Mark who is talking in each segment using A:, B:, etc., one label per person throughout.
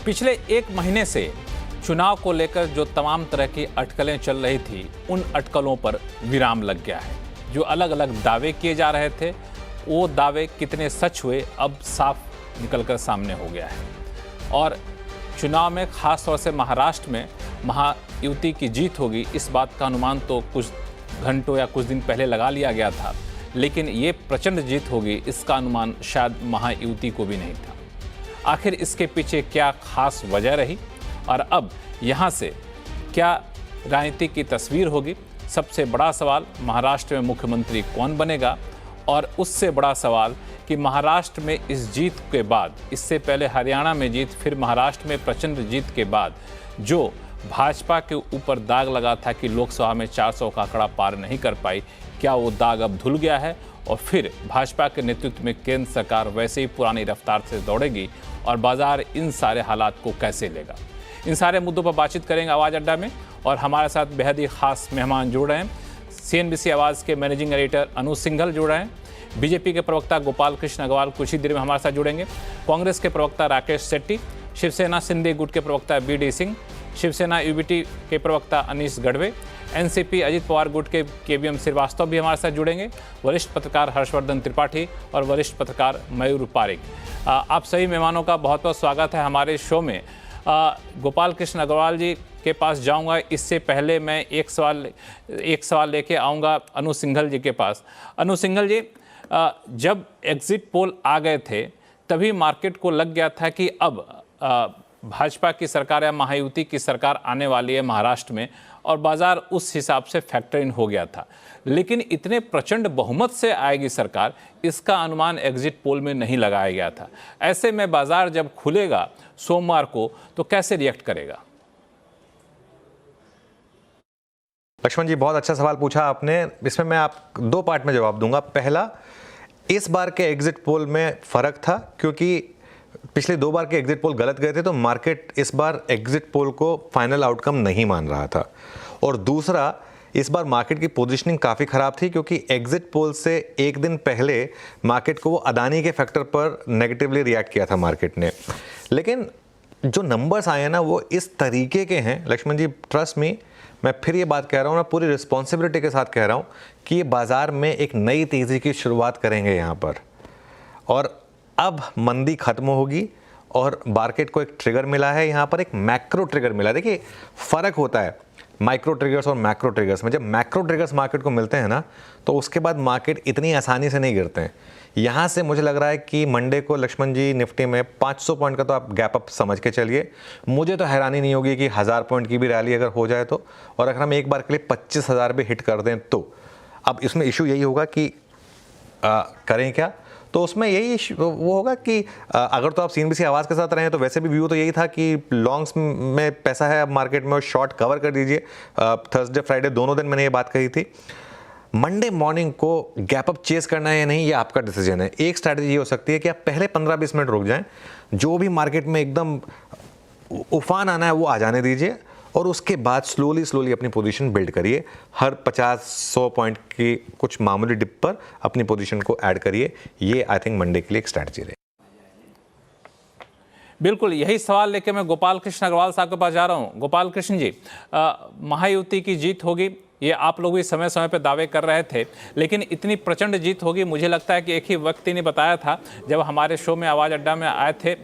A: पिछले एक महीने से चुनाव को लेकर जो तमाम तरह की अटकलें चल रही थी, उन अटकलों पर विराम लग गया है। जो अलग अलग दावे किए जा रहे थे, वो दावे कितने सच हुए अब साफ निकलकर सामने हो गया है। और चुनाव में खास तौर से महाराष्ट्र में महायुति की जीत होगी, इस बात का अनुमान तो कुछ घंटों या कुछ दिन पहले लगा लिया गया था, लेकिन ये प्रचंड जीत होगी, इसका अनुमान शायद महायुति को भी नहीं था। आखिर इसके पीछे क्या खास वजह रही और अब यहाँ से क्या राजनीति की तस्वीर होगी? सबसे बड़ा सवाल महाराष्ट्र में मुख्यमंत्री कौन बनेगा, और उससे बड़ा सवाल कि महाराष्ट्र में इस जीत के बाद, इससे पहले हरियाणा में जीत, फिर महाराष्ट्र में प्रचंड जीत के बाद जो भाजपा के ऊपर दाग लगा था कि लोकसभा में 400 का आंकड़ा पार नहीं कर पाई, क्या वो दाग अब धुल गया है और फिर भाजपा के नेतृत्व में केंद्र सरकार वैसे ही पुरानी रफ्तार से दौड़ेगी और बाजार इन सारे हालात को कैसे लेगा? इन सारे मुद्दों पर बातचीत करेंगे आवाज़ अड्डा में, और हमारे साथ बेहद ही खास मेहमान जुड़ रहे हैं। CNBC आवाज़ के मैनेजिंग एडिटर अनु सिंघल जुड़ रहे हैं, बीजेपी के प्रवक्ता गोपाल कृष्ण अग्रवाल कुछ ही देर में हमारे साथ जुड़ेंगे, कांग्रेस के प्रवक्ता राकेश शेट्टी, शिवसेना शिंदे गुट के प्रवक्ता BD सिंह, शिवसेना UBT के प्रवक्ता अनीश गढ़वे, NCP अजित पवार गुट के KVM श्रीवास्तव भी हमारे साथ जुड़ेंगे, वरिष्ठ पत्रकार हर्षवर्धन त्रिपाठी और वरिष्ठ पत्रकार मयूर पारिक। आप सभी मेहमानों का बहुत बहुत स्वागत है हमारे शो में। गोपाल कृष्ण अग्रवाल जी के पास जाऊंगा, इससे पहले मैं एक सवाल लेके आऊँगा अनु सिंघल जी के पास। अनु सिंघल जी, जब एग्जिट पोल आ गए थे तभी मार्केट को लग गया था कि अब भाजपा की सरकार या महायुति की सरकार आने वाली है महाराष्ट्र में, और बाजार उस हिसाब से फैक्टर इन हो गया था। लेकिन इतने प्रचंड बहुमत से आएगी सरकार, इसका अनुमान एग्जिट पोल में नहीं लगाया गया था। ऐसे में बाजार जब खुलेगा सोमवार को तो कैसे रिएक्ट करेगा?
B: लक्ष्मण जी, बहुत अच्छा सवाल पूछा आपने। इसमें मैं आप दो पार्ट में जवाब दूंगा। पहला, इस बार के एग्जिट पोल में फ़र्क था क्योंकि पिछले 2 बार के एग्जिट पोल गलत गए थे, तो मार्केट इस बार एग्जिट पोल को फाइनल आउटकम नहीं मान रहा था। और दूसरा, इस बार मार्केट की पोजीशनिंग काफ़ी ख़राब थी क्योंकि एग्जिट पोल से एक दिन पहले मार्केट को वो अदानी के फैक्टर पर नेगेटिवली रिएक्ट किया था मार्केट ने। लेकिन जो नंबर्स आए हैं ना, वो इस तरीके के हैं लक्ष्मण जी, ट्रस्ट मी, मैं फिर ये बात कह रहा हूँ ना, पूरी रिस्पॉन्सिबिलिटी के साथ कह रहा हूँ कि ये बाज़ार में एक नई तेज़ी की शुरुआत करेंगे यहाँ पर, और अब मंदी खत्म होगी और मार्केट को एक ट्रिगर मिला है यहाँ पर, एक मैक्रो ट्रिगर मिला है। देखिए, फ़र्क होता है माइक्रो ट्रिगर्स और मैक्रो ट्रिगर्स में। जब मैक्रो ट्रिगर्स मार्केट को मिलते हैं ना, तो उसके बाद मार्केट इतनी आसानी से नहीं गिरते हैं। यहाँ से मुझे लग रहा है कि मंडे को लक्ष्मण जी निफ्टी में 500 पॉइंट का तो आप गैप अप समझ के चलिए। मुझे तो हैरानी नहीं होगी कि 1000 पॉइंट की भी रैली अगर हो जाए तो, और अगर हम एक बार के लिए 25,000 भी हिट कर दें तो। अब इसमें इशू यही होगा कि करें क्या, तो उसमें यही वो होगा कि अगर तो आप CNBC आवाज़ के साथ रहें तो वैसे भी व्यू तो यही था कि लॉन्ग्स में पैसा है अब मार्केट में, और शॉर्ट कवर कर दीजिए। थर्सडे फ्राइडे दोनों दिन मैंने ये बात कही थी। मंडे मॉर्निंग को गैप अप चेस करना है या नहीं, ये आपका डिसीजन है। एक स्ट्रैटेजी ये हो सकती है कि आप पहले 15-20 मिनट रुक जाएं, जो भी मार्केट में एकदम उफान आना है वो आ जाने दीजिए, और उसके बाद स्लोली अपनी पोजीशन बिल्ड करिए। हर 50-100 पॉइंट की कुछ मामूली डिप पर अपनी पोजीशन को ऐड करिए। ये आई थिंक मंडे के लिए एक स्ट्रैटेजी रहे।
A: बिल्कुल यही सवाल लेके मैं गोपाल कृष्ण अग्रवाल साहब के पास जा रहा हूँ। गोपाल कृष्ण जी, महायुति की जीत होगी, ये आप लोग भी समय समय पर दावे कर रहे थे, लेकिन इतनी प्रचंड जीत होगी, मुझे लगता है कि एक ही व्यक्ति ने बताया था जब हमारे शो में आवाज़ अड्डा में आए थे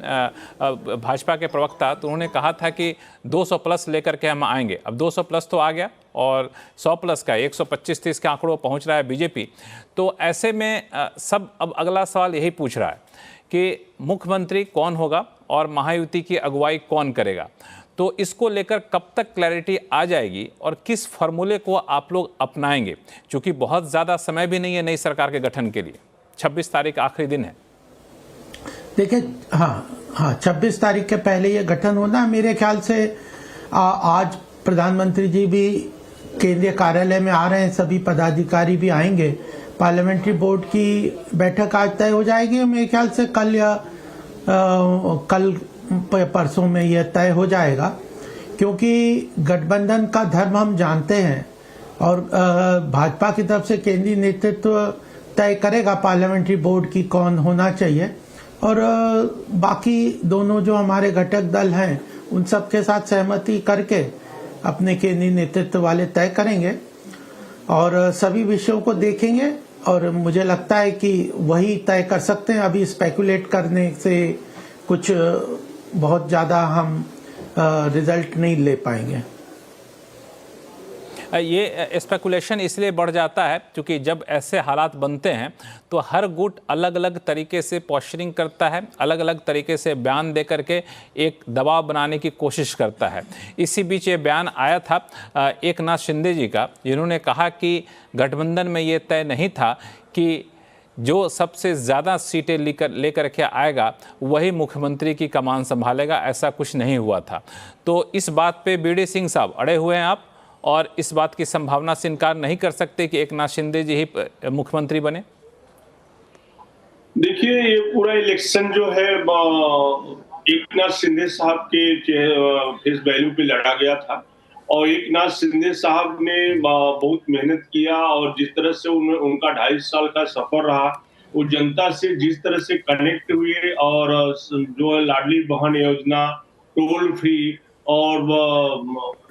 A: भाजपा के प्रवक्ता, तो उन्होंने कहा था कि 200 प्लस लेकर के हम आएंगे। अब 200 प्लस तो आ गया और 100 प्लस का 125-130 के आंकड़ों पहुंच रहा है बीजेपी। तो ऐसे में सब अब अगला सवाल यही पूछ रहा है कि मुख्यमंत्री कौन होगा और महायुति की अगुवाई कौन करेगा। तो इसको लेकर कब तक क्लैरिटी आ जाएगी और किस फार्मूले को आप लोग अपनाएंगे, क्योंकि बहुत ज़्यादा समय भी नहीं है नई सरकार के गठन के लिए। 26 तारीख आखिरी दिन है।
C: देखिए, हाँ 26 तारीख के पहले ये गठन होना मेरे ख्याल से। आज प्रधानमंत्री जी भी केंद्रीय कार्यालय में आ रहे हैं, सभी पदाधिकारी भी आएंगे। पार्लियामेंट्री बोर्ड की बैठक आज तय हो जाएगी, मेरे ख्याल से कल परसों में यह तय हो जाएगा, क्योंकि गठबंधन का धर्म हम जानते हैं, और भाजपा की तरफ से केंद्रीय नेतृत्व तय करेगा पार्लियामेंट्री बोर्ड की कौन होना चाहिए, और बाकी दोनों जो हमारे घटक दल हैं उन सब के साथ सहमति करके अपने केंद्रीय नेतृत्व वाले तय करेंगे और सभी विषयों को देखेंगे और मुझे लगता है कि वही तय कर सकते हैं। अभी स्पेकुलेट करने से कुछ बहुत ज्यादा हम रिजल्ट नहीं ले पाएंगे।
A: ये स्पेकुलेशन इसलिए बढ़ जाता है क्योंकि जब ऐसे हालात बनते हैं तो हर गुट अलग अलग तरीके से पोस्चरिंग करता है, अलग अलग तरीके से बयान दे करके एक दबाव बनाने की कोशिश करता है। इसी बीच ये बयान आया था एकनाथ शिंदे जी का, जिन्होंने कहा कि गठबंधन में ये तय नहीं था कि जो सबसे ज़्यादा सीटें लेकर के आएगा वही मुख्यमंत्री की कमान संभालेगा। ऐसा कुछ नहीं हुआ था। तो इस बात पे बीडी सिंह साहब अड़े हुए हैं आप, और इस बात की संभावना से इनकार नहीं कर सकते कि एकनाथ शिंदे जी ही मुख्यमंत्री बने।
D: देखिए, ये पूरा इलेक्शन जो है एकनाथ शिंदे साहब के फेस वैल्यू पे लड़ा गया था और एकनाथ शिंदे साहब ने बहुत मेहनत किया और जिस तरह से उनका 2.5 साल का सफर रहा, वो जनता से जिस तरह से कनेक्ट हुए और जो लाडली बहन योजना, टोल फ्री और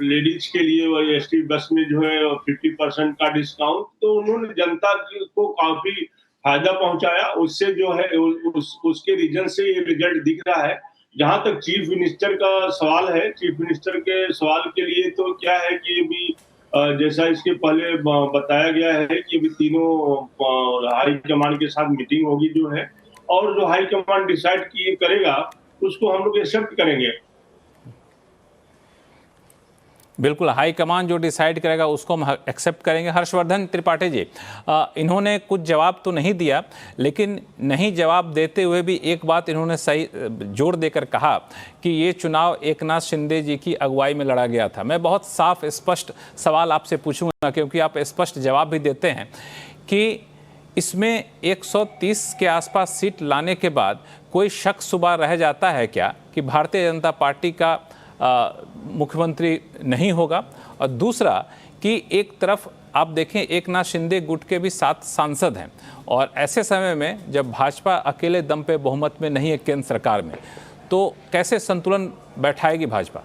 D: लेडीज के लिए एसटी बस में जो है 50% का डिस्काउंट, तो उन्होंने जनता को काफी फायदा पहुंचाया। उससे जो है उसके रीजन से ये रिजल्ट दिख रहा है। जहां तक चीफ मिनिस्टर का सवाल है, चीफ मिनिस्टर के सवाल के लिए तो क्या है कि अभी जैसा इसके पहले बताया गया है कि अभी तीनों हाई कमांड के साथ मीटिंग होगी जो है, और जो हाई कमांड डिसाइड करेगा उसको हम लोग एक्सेप्ट करेंगे।
A: बिल्कुल, हाई कमान जो डिसाइड करेगा उसको हम एक्सेप्ट करेंगे। हर्षवर्धन त्रिपाठी जी, इन्होंने कुछ जवाब तो नहीं दिया, लेकिन नहीं जवाब देते हुए भी एक बात इन्होंने सही जोर देकर कहा कि ये चुनाव एकनाथ शिंदे जी की अगुवाई में लड़ा गया था। मैं बहुत साफ स्पष्ट सवाल आपसे पूछूंगा क्योंकि आप स्पष्ट जवाब भी देते हैं कि इसमें 130 के आसपास सीट लाने के बाद कोई शक शुबा रह जाता है क्या कि भारतीय जनता पार्टी का मुख्यमंत्री नहीं होगा? और दूसरा कि एक तरफ आप देखें एकनाथ शिंदे गुट के भी 7 सांसद हैं और ऐसे समय में जब भाजपा अकेले दम पे बहुमत में नहीं है केंद्र सरकार में, तो कैसे संतुलन बैठाएगी भाजपा?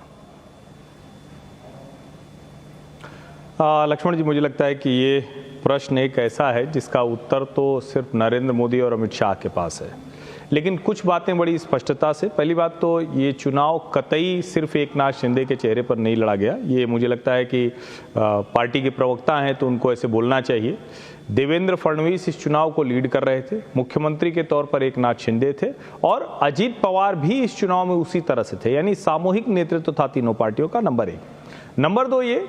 E: लक्ष्मण जी, मुझे लगता है कि ये प्रश्न एक ऐसा है जिसका उत्तर तो सिर्फ नरेंद्र मोदी और अमित शाह के पास है, लेकिन कुछ बातें बड़ी स्पष्टता से। पहली बात तो ये चुनाव कतई सिर्फ एकनाथ शिंदे के चेहरे पर नहीं लड़ा गया। ये मुझे लगता है कि पार्टी के प्रवक्ता हैं तो उनको ऐसे बोलना चाहिए। देवेंद्र फडणवीस इस चुनाव को लीड कर रहे थे, मुख्यमंत्री के तौर पर एकनाथ शिंदे थे और अजीत पवार भी इस चुनाव में उसी तरह से थे, यानी सामूहिक नेतृत्व था तीनों पार्टियों का। नंबर 1। नंबर 2, ये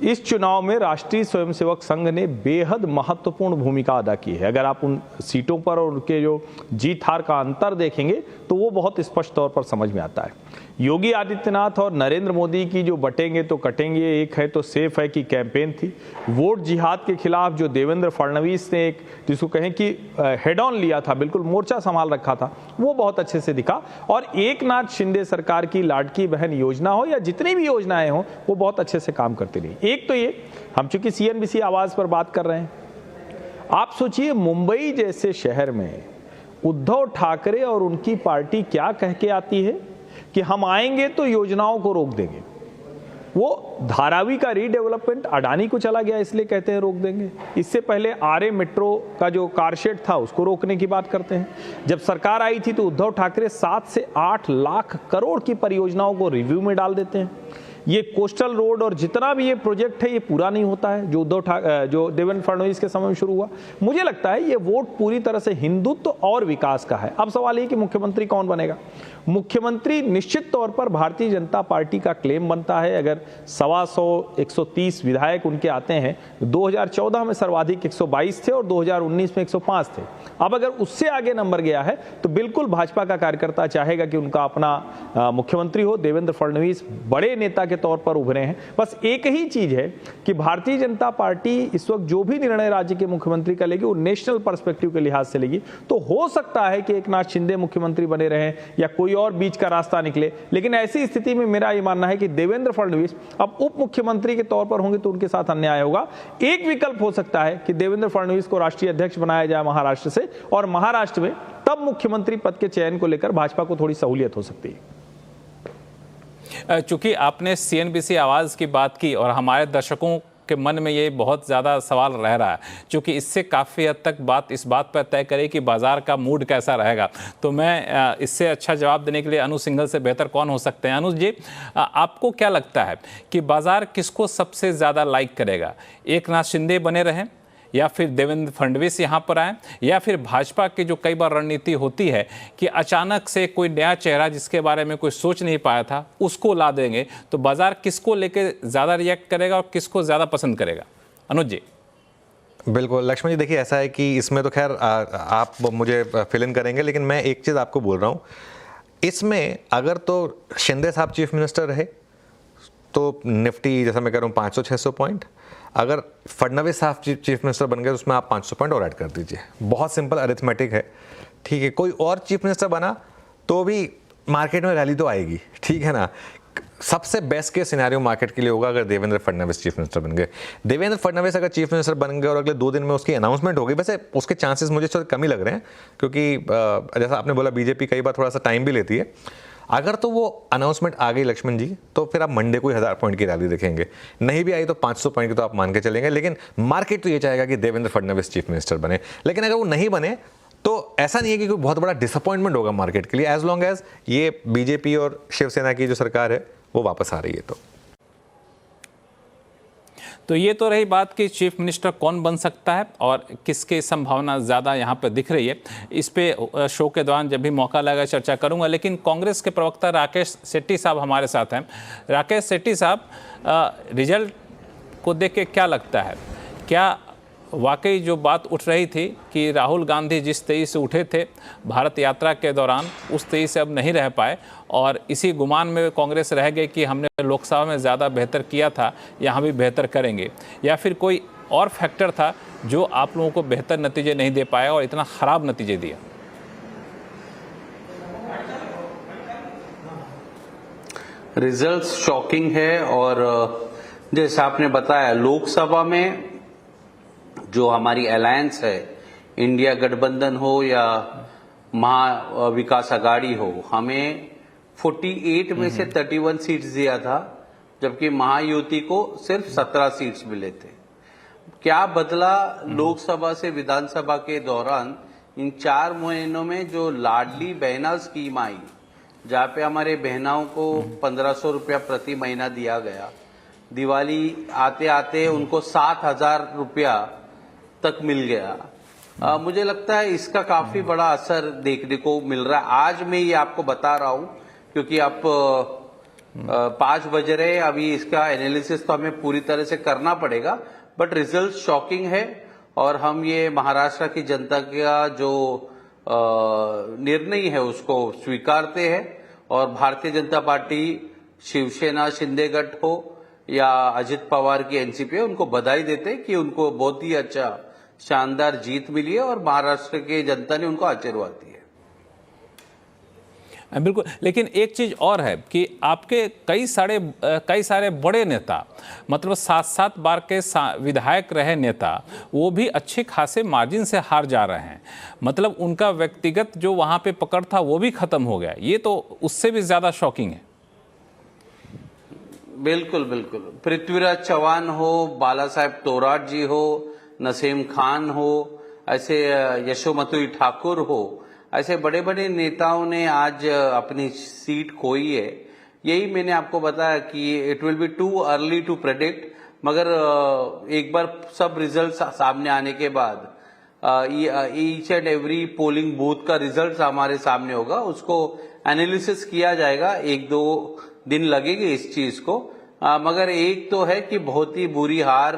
E: इस चुनाव में राष्ट्रीय स्वयंसेवक संघ ने बेहद महत्वपूर्ण भूमिका अदा की है। अगर आप उन सीटों पर और उनके जो जीत हार का अंतर देखेंगे तो वो बहुत स्पष्ट तौर पर समझ में आता है। योगी आदित्यनाथ और नरेंद्र मोदी की जो बटेंगे तो कटेंगे, एक है तो सेफ है की कैंपेन थी। वोट जिहाद के खिलाफ जो देवेंद्र फडणवीस ने एक जिसको कहें कि हेड ऑन लिया था, बिल्कुल मोर्चा संभाल रखा था, वो बहुत अच्छे से दिखा। और एकनाथ शिंदे सरकार की लाडकी बहन योजना हो या जितनी भी योजनाएं हो, वो बहुत अच्छे से काम करती रही। एक तो ये, हम चूंकि CNBC आवाज पर बात कर रहे हैं, आप सोचिए मुंबई जैसे शहर में उद्धव ठाकरे और उनकी पार्टी क्या कह के आती है कि हम आएंगे तो योजनाओं को रोक देंगे। वो धारावी का रीडेवलपमेंट अडानी को चला गया इसलिए कहते हैं रोक देंगे। इससे पहले आरए मेट्रो का जो कारशेड था उसको रोकने की बात करते हैं। जब सरकार आई थी तो उद्धव ठाकरे 7 से 8 लाख करोड़ की परियोजनाओं को रिव्यू में डाल देते हैं। ये कोस्टल रोड और जितना भी ये प्रोजेक्ट है ये पूरा नहीं होता है जो देवेंद्र फडणवीस के समय में शुरू हुआ। मुझे लगता है ये वोट पूरी तरह से हिंदुत्व और विकास का है। अब सवाल ये कि मुख्यमंत्री कौन बनेगा। मुख्यमंत्री निश्चित तौर पर भारतीय जनता पार्टी का क्लेम बनता है। अगर 125 विधायक उनके आते हैं, 2014 में सर्वाधिक 122 थे और 2019 में 105 थे। अब अगर उससे आगे नंबर गया है तो बिल्कुल भाजपा का कार्यकर्ता चाहेगा कि उनका अपना मुख्यमंत्री हो। देवेंद्र फडणवीस बड़े नेता के तौर पर उभरे हैं। बस एक ही चीज है कि भारतीय जनता पार्टी इस वक्त जो भी निर्णय राज्य के मुख्यमंत्री का लेगी वो नेशनल पर्सपेक्टिव के लिहाज से लेगी। तो हो सकता है कि एकनाथ शिंदे मुख्यमंत्री बने रहें या कोई कोई और बीच का रास्ता निकले। लेकिन ऐसी स्थिति में मेरा ये मानना है कि देवेंद्र फडणवीस अब उप मुख्यमंत्री के तौर पर होंगे तो उनके साथ अन्याय होगा। एक विकल्प हो सकता है कि देवेंद्र फडणवीस को राष्ट्रीय अध्यक्ष बनाया जाए महाराष्ट्र से, और महाराष्ट्र में तब मुख्यमंत्री पद के चयन को लेकर भाजपा को थोड़ी सहूलियत हो सकती है।
A: चूंकि आपने सीएनबीसी आवाज की बात की और हमारे दर्शकों के मन में ये बहुत ज़्यादा सवाल रह रहा है, क्योंकि इससे काफ़ी हद तक बात इस बात पर तय करे कि बाजार का मूड कैसा रहेगा, तो मैं इससे अच्छा जवाब देने के लिए अनुज सिंघल से बेहतर कौन हो सकते हैं। अनुज जी, आपको क्या लगता है कि बाजार किसको सबसे ज़्यादा लाइक करेगा? एकनाथ शिंदे बने रहें, या फिर देवेंद्र फडणवीस यहाँ पर आए, या फिर भाजपा की जो कई बार रणनीति होती है कि अचानक से कोई नया चेहरा जिसके बारे में कोई सोच नहीं पाया था उसको ला देंगे, तो बाजार किसको लेके ज़्यादा रिएक्ट करेगा और किसको ज़्यादा पसंद करेगा? अनुज जी।
B: बिल्कुल लक्ष्मण जी, देखिए ऐसा है कि इसमें तो खैर आप मुझे फिल इन करेंगे, लेकिन मैं एक चीज़ आपको बोल रहा हूँ, इसमें अगर तो शिंदे साहब चीफ मिनिस्टर रहे तो निफ्टी जैसा मैं कह रहा हूँ 500-600 पॉइंट, अगर फडणवीस साहब चीफ मिनिस्टर बन गए तो उसमें आप 500 पॉइंट और ऐड कर दीजिए। बहुत सिंपल अरिथमेटिक है, ठीक है। कोई और चीफ मिनिस्टर बना तो भी मार्केट में रैली तो आएगी, ठीक है ना। सबसे बेस्ट केस सिनेरियो मार्केट के लिए होगा अगर देवेंद्र फडणवीस चीफ मिनिस्टर बन गए। देवेंद्र फडणवीस अगर चीफ मिनिस्टर बन गए और अगले 2 दिन में उसकी अनाउंसमेंट हो गई, वैसे उसके चांसेस मुझे थोड़े कम ही लग रहे हैं, क्योंकि जैसा आपने बोला बीजेपी कई बार थोड़ा सा टाइम भी लेती है। अगर तो वो अनाउंसमेंट आ गई लक्ष्मण जी, तो फिर आप मंडे को 1000 पॉइंट की रैली देखेंगे। नहीं भी आई तो 500 पॉइंट की तो आप मान के चलेंगे, लेकिन मार्केट तो ये चाहेगा कि देवेंद्र फडणवीस चीफ मिनिस्टर बने। लेकिन अगर वो नहीं बने तो ऐसा नहीं है कि कोई बहुत बड़ा डिसअपॉइंटमेंट होगा मार्केट के लिए, एज लॉन्ग एज ये बीजेपी और शिवसेना की जो सरकार है वो वापस आ रही है।
A: तो ये तो रही बात कि चीफ मिनिस्टर कौन बन सकता है और किसकी संभावना ज़्यादा यहाँ पर दिख रही है। इस पे शो के दौरान जब भी मौका लगा चर्चा करूँगा। लेकिन कांग्रेस के प्रवक्ता राकेश सेठी साहब हमारे साथ हैं। राकेश सेठी साहब, रिजल्ट को देख के क्या लगता है? क्या वाकई जो बात उठ रही थी कि राहुल गांधी जिस तेजी से उठे थे भारत यात्रा के दौरान, उस तेजी से अब नहीं रह पाए और इसी गुमान में कांग्रेस रह गई कि हमने लोकसभा में ज़्यादा बेहतर किया था, यहाँ भी बेहतर करेंगे, या फिर कोई और फैक्टर था जो आप लोगों को बेहतर नतीजे नहीं दे पाया और इतना ख़राब नतीजे दिया?
F: रिजल्ट्स शॉकिंग है, और जैसा आपने बताया लोकसभा में जो हमारी अलायंस है, इंडिया गठबंधन हो या महा विकास आघाड़ी हो, हमें 48 में से 31 सीट्स दिया था, जबकि महायुति को सिर्फ 17 सीट्स मिले थे। क्या बदला लोकसभा से विधानसभा के दौरान? इन 4 महीनों में जो लाडली बहना स्कीम आई, जहाँ पे हमारे बहनाओं को 1500 रुपया प्रति महीना दिया गया, दिवाली आते आते उनको 7000 रुपया तक मिल गया। मुझे लगता है इसका काफी बड़ा असर देखने को मिल रहा है। आज मैं ये आपको बता रहा हूं क्योंकि अब 5 बज रहे हैं, अभी इसका एनालिसिस तो हमें पूरी तरह से करना पड़ेगा, बट रिजल्ट शॉकिंग है और हम ये महाराष्ट्र की जनता का जो निर्णय है उसको स्वीकारते हैं। और भारतीय जनता पार्टी, शिवसेना शिंदे गठ हो या अजित पवार की एनसीपी है, उनको बधाई देते कि उनको बहुत ही अच्छा शानदार जीत मिली है और महाराष्ट्र की जनता ने उनको आशीर्वाद दिया।
A: बिल्कुल, लेकिन एक चीज़ और है कि आपके कई सारे बड़े नेता, मतलब 7-7 बार के विधायक रहे नेता, वो भी अच्छे खासे मार्जिन से हार जा रहे हैं। मतलब उनका व्यक्तिगत जो वहाँ पे पकड़ था वो भी खत्म हो गया। ये तो उससे भी ज़्यादा शॉकिंग है।
F: बिल्कुल बिल्कुल, पृथ्वीराज चौहान हो, बाला साहेब तोराट जी हो, नसीम खान हो, ऐसे यशोमती ठाकुर हो, ऐसे बड़े बड़े नेताओं ने आज अपनी सीट खोई है। यही मैंने आपको बताया कि it will be too early to predict, मगर एक बार सब रिजल्ट सामने आने के बाद each and every polling booth का रिजल्ट हमारे सामने होगा, उसको एनालिसिस किया जाएगा। 1-2 दिन लगेंगे इस चीज को, मगर एक तो है कि बहुत ही बुरी हार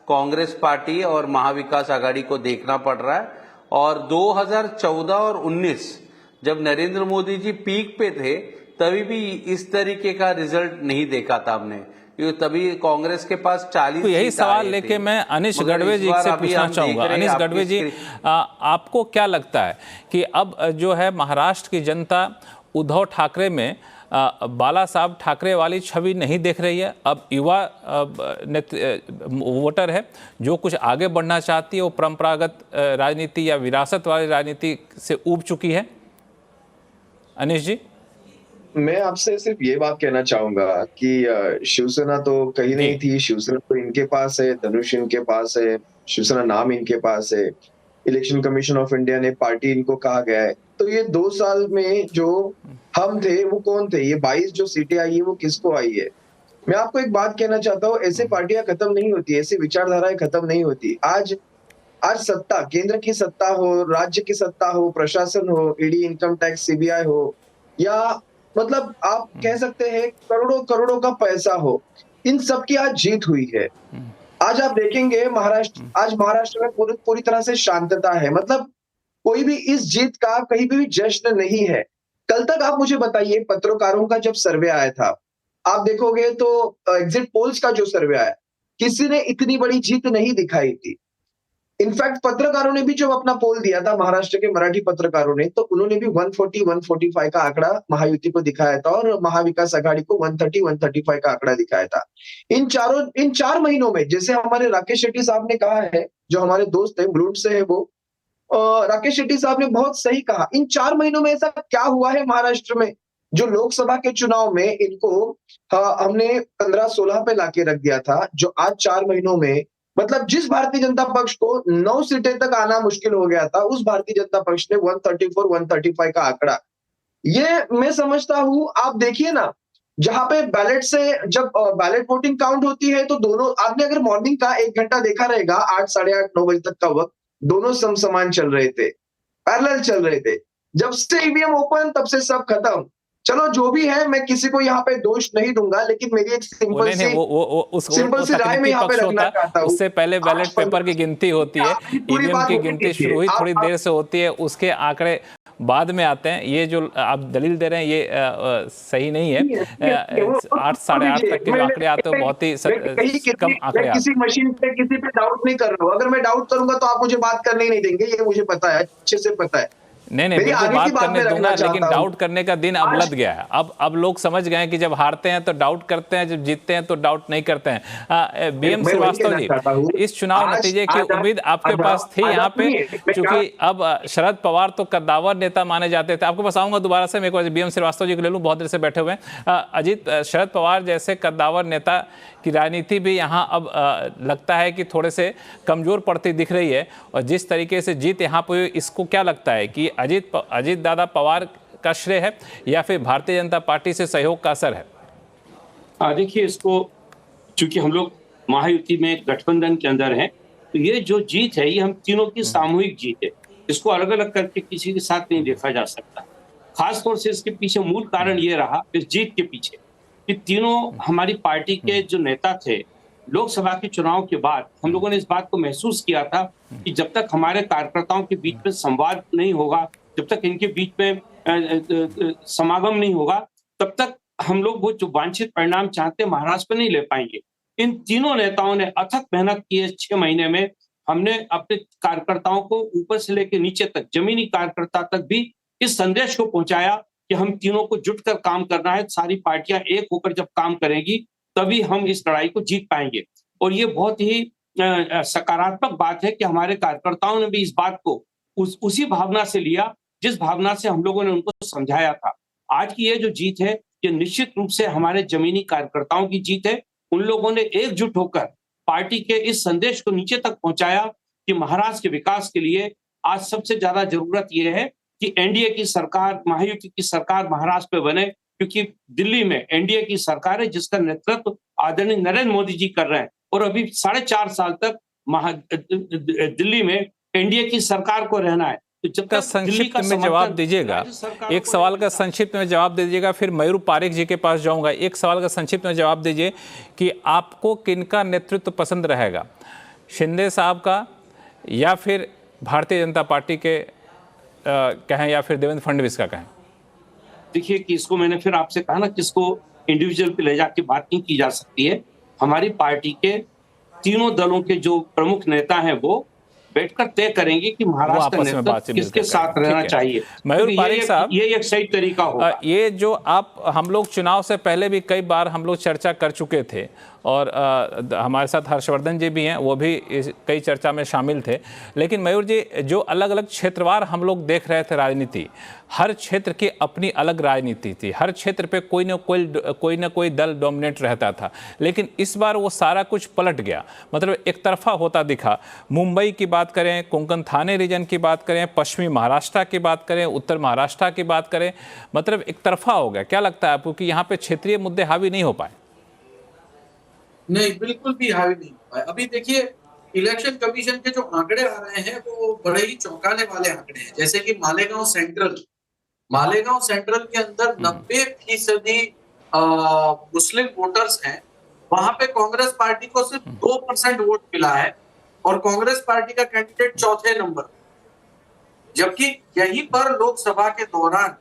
F: कांग्रेस पार्टी और महाविकास आघाड़ी को देखना पड़ रहा है। और 2014 और 19 जब नरेंद्र मोदी जी पीक पे थे, तभी भी इस तरीके का रिजल्ट नहीं देखा था हमने। तभी कांग्रेस के पास 40
A: तो यही सवाल लेके मैं अनिश गढ़वे जी से पूछना चाहूंगा। अनिश गढ़वे जी, आपको क्या लगता है कि अब जो है महाराष्ट्र की जनता उद्धव ठाकरे में बाला साहब ठाकरे वाली छवि नहीं दिख रही है? अब युवा वोटर है जो कुछ आगे बढ़ना चाहती है, वो परंपरागत राजनीति या विरासत वाली राजनीति से ऊब चुकी है। अनिश जी,
G: मैं आपसे सिर्फ ये बात कहना चाहूंगा कि शिवसेना तो कहीं नहीं थी, शिवसेना तो इनके पास है, धनुष इनके पास है, शिवसेना नाम इनके पास है, इलेक्शन कमीशन ऑफ इंडिया ने पार्टी इनको कहा गया है। तो ये 2 साल में जो हम थे वो कौन थे? ये 22 जो सीटें आई है वो किसको आई है? मैं आपको एक बात कहना चाहता हूँ, ऐसे पार्टियां खत्म नहीं होती, ऐसी विचारधाराएं खत्म नहीं होती। आज सत्ता, केंद्र की सत्ता हो, राज्य की सत्ता हो, प्रशासन हो, ईडी, इनकम टैक्स, सीबीआई हो, या मतलब आप कह सकते हैं करोड़ों करोड़ों का पैसा हो, इन सब की आज जीत हुई है। आज आप देखेंगे महाराष्ट्र में पूरी तरह से शांतता है, मतलब कोई भी इस जीत का कहीं भी जश्न नहीं है। कल तक आप मुझे बताइए, पत्रकारों का जब सर्वे आया था, आप देखोगे तो एग्जिट पोल्स का जो सर्वे आया, किसी ने इतनी बड़ी जीत नहीं दिखाई थी। इनफैक्ट पत्रकारों ने भी जब अपना पोल दिया था, महाराष्ट्र के मराठी पत्रकारों ने, तो उन्होंने भी 140-145 का आंकड़ा महायुति को दिखाया था और महाविकास आघाड़ी को 130-135 का आंकड़ा दिखाया था। इन 4 महीनों में, जैसे हमारे राकेश शेट्टी साहब ने कहा है, जो हमारे दोस्त है, ब्लूट से है वो, राकेश शेट्टी साहब ने बहुत सही कहा, इन 4 महीनों में ऐसा क्या हुआ है महाराष्ट्र में जो लोकसभा के चुनाव में इनको हमने 15-16 पे लाके रख दिया था, जो आज 4 महीनों में, मतलब जिस भारतीय जनता पक्ष को 9 सीटें तक आना मुश्किल हो गया था, उस भारतीय जनता पक्ष ने 134-135 का आंकड़ा, ये मैं समझता हूं। आप देखिए ना, जहां पे बैलेट से जब बैलेट वोटिंग काउंट होती है, तो दोनों, आपने अगर मॉर्निंग का 1 घंटा देखा रहेगा, 8, 8:30, 9 बजे तक का वक्त, दोनों समान चल रहे थे, पैरेलल चल रहे थे। जब से ईवीएम ओपन, तब से सब खत्म। चलो जो भी है, मैं किसी को यहाँ पे दोष नहीं दूंगा, लेकिन मेरी एक सिंपल सी राय में यहाँ पे रखना चाहता हूँ।
A: उससे पहले बैलेट पेपर की गिनती होती है, ईवीएम की गिनती शुरू हुई थोड़ी देर से होती है, उसके आंकड़े बाद में आते हैं। ये जो आप दलील दे रहे हैं ये सही नहीं है। 8, 8:30 तक के जो आंकड़े आते हैं बहुत ही कम आंकड़े आते हैं।
G: किसी मशीन पे किसी पे डाउट नहीं कर रहा हूँ। अगर मैं डाउट करूंगा तो आप मुझे बात करने ही नहीं देंगे, ये मुझे पता है, अच्छे से पता है।
A: नहीं बिल्कुल बात करने दूंगा, लेकिन डाउट करने का दिन अब लग गया है। अब लोग समझ गए हैं कि जब हारते हैं तो डाउट करते हैं, जब जीतते हैं तो डाउट नहीं करते हैं। बीएम श्रीवास्तव जी, इस चुनाव नतीजे की उम्मीद आपके पास थी यहाँ पे, क्योंकि अब शरद पवार तो कद्दावर नेता माने जाते थे। आपके पास आऊंगा दोबारा से, मेरे को बीएम श्रीवास्तव जी को ले लूं, बहुत देर से बैठे हुए हैं। अजीत, शरद पवार जैसे कद्दावर नेता की राजनीति भी यहाँ अब लगता है कि थोड़े से कमजोर पड़ती दिख रही है, और जिस तरीके से जीत यहाँ पे, इसको क्या लगता है कि अजीत दादा पवार का श्रेय है या फिर भारतीय जनता पार्टी से सहयोग का असर है?
H: देखिए, इसको चूंकि हम लोग महायुति में गठबंधन के अंदर हैं, तो ये जो जीत है ये हम तीनों की सामूहिक जीत है। इसको अलग अलग करके किसी के साथ नहीं देखा जा सकता। खासतौर से इसके पीछे मूल कारण ये रहा, इस जीत के पीछे, कि तीनों हमारी पार्टी के जो नेता थे, लोकसभा के चुनाव के बाद हम लोगों ने इस बात को महसूस किया था कि जब तक हमारे कार्यकर्ताओं के बीच में संवाद नहीं होगा, जब तक इनके बीच में समागम नहीं होगा, तब तक हम लोग वो जो वांछित परिणाम चाहते हैं महाराष्ट्र में नहीं ले पाएंगे। इन तीनों नेताओं ने अथक मेहनत की है। 6 महीने में हमने अपने कार्यकर्ताओं को ऊपर से लेकर नीचे तक, जमीनी कार्यकर्ता तक भी इस संदेश को पहुंचाया कि हम तीनों को जुटकर काम करना है। सारी पार्टियां एक होकर जब काम करेंगी तभी हम इस लड़ाई को जीत पाएंगे। और ये बहुत ही सकारात्मक बात है कि हमारे कार्यकर्ताओं ने भी इस बात को उसी भावना से लिया जिस भावना से हम लोगों ने उनको समझाया था। आज की ये जो जीत है, ये निश्चित रूप से हमारे जमीनी कार्यकर्ताओं की जीत है। उन लोगों ने एकजुट होकर पार्टी के इस संदेश को नीचे तक पहुंचाया कि महाराष्ट्र के विकास के लिए आज सबसे ज्यादा जरूरत यह है कि एनडीए की सरकार, महायुति की सरकार महाराष्ट्र में बने, क्योंकि दिल्ली में एनडीए की सरकार है जिसका नेतृत्व आदरणीय नरेंद्र मोदी जी कर रहे हैं, और अभी 4.5 साल तक दिल्ली में एनडीए की सरकार को रहना है। तो जब तक
A: संक्षिप्त में जवाब दीजिएगा, एक सवाल का संक्षिप्त में जवाब दीजिएगा, फिर मयूर पारिक जी के पास जाऊंगा। एक सवाल का संक्षिप्त में जवाब दीजिए कि आपको किनका नेतृत्व पसंद रहेगा, शिंदे साहब का या फिर भारतीय जनता पार्टी के कहें या फिर देवेंद्र फडणवीस का कहें?
H: देखिए कि इसको मैंने फिर आपसे कहा ना, किसको इंडिविजुअल पे ले जाके बात नहीं की जा सकती है। हमारी पार्टी के तीनों दलों के जो प्रमुख नेता हैं वो बैठकर तय करेंगे कि महाराष्ट्र
A: आपस में
H: नेतृत्व
A: बातचीत
H: किसके
A: मिलकर
H: साथ
A: करें।
H: रहना
A: ठीक है।
H: चाहिए।
A: मयूर
H: क्योंकि
A: पारिक साहब,
H: ये एक सही तरीका होगा।
A: ये जो हम लोग चुनाव से पहले भी कई बार हम लोग चर्चा कर चुके थे और हमारे साथ हर्षवर्धन जी भी हैं, वो भी कई चर्चा में शामिल थे। लेकिन मयूर जी, जो अलग अलग क्षेत्रवार हम लोग देख रहे थे राजनीति, हर क्षेत्र की अपनी अलग राजनीति थी, हर क्षेत्र पे कोई ना कोई दल डोमिनेट रहता था। लेकिन इस बार वो सारा कुछ पलट गया, मतलब एक तरफा होता दिखा। मुंबई की बात करें, कोंकण थाने रीजन की बात करें, पश्चिमी महाराष्ट्र की बात करें, उत्तर महाराष्ट्र की बात करें, मतलब एक तरफा हो गया। क्या लगता है आपको कि यहाँ पे क्षेत्रीय मुद्दे हावी नहीं हो पाए?
I: नहीं, बिल्कुल भी हावी नहीं हो पाए। अभी देखिए, इलेक्शन कमीशन के जो आंकड़े आ रहे हैं वो बड़े ही चौंकाने वाले आंकड़े हैं। जैसे कि मालेगांव सेंट्रल के अंदर 90% मुस्लिम वोटर्स हैं। वहां पे कांग्रेस पार्टी को सिर्फ 2% वोट मिला है और कांग्रेस पार्टी का कैंडिडेट चौथे नंबर, जबकि यहीं पर लोकसभा के दौरान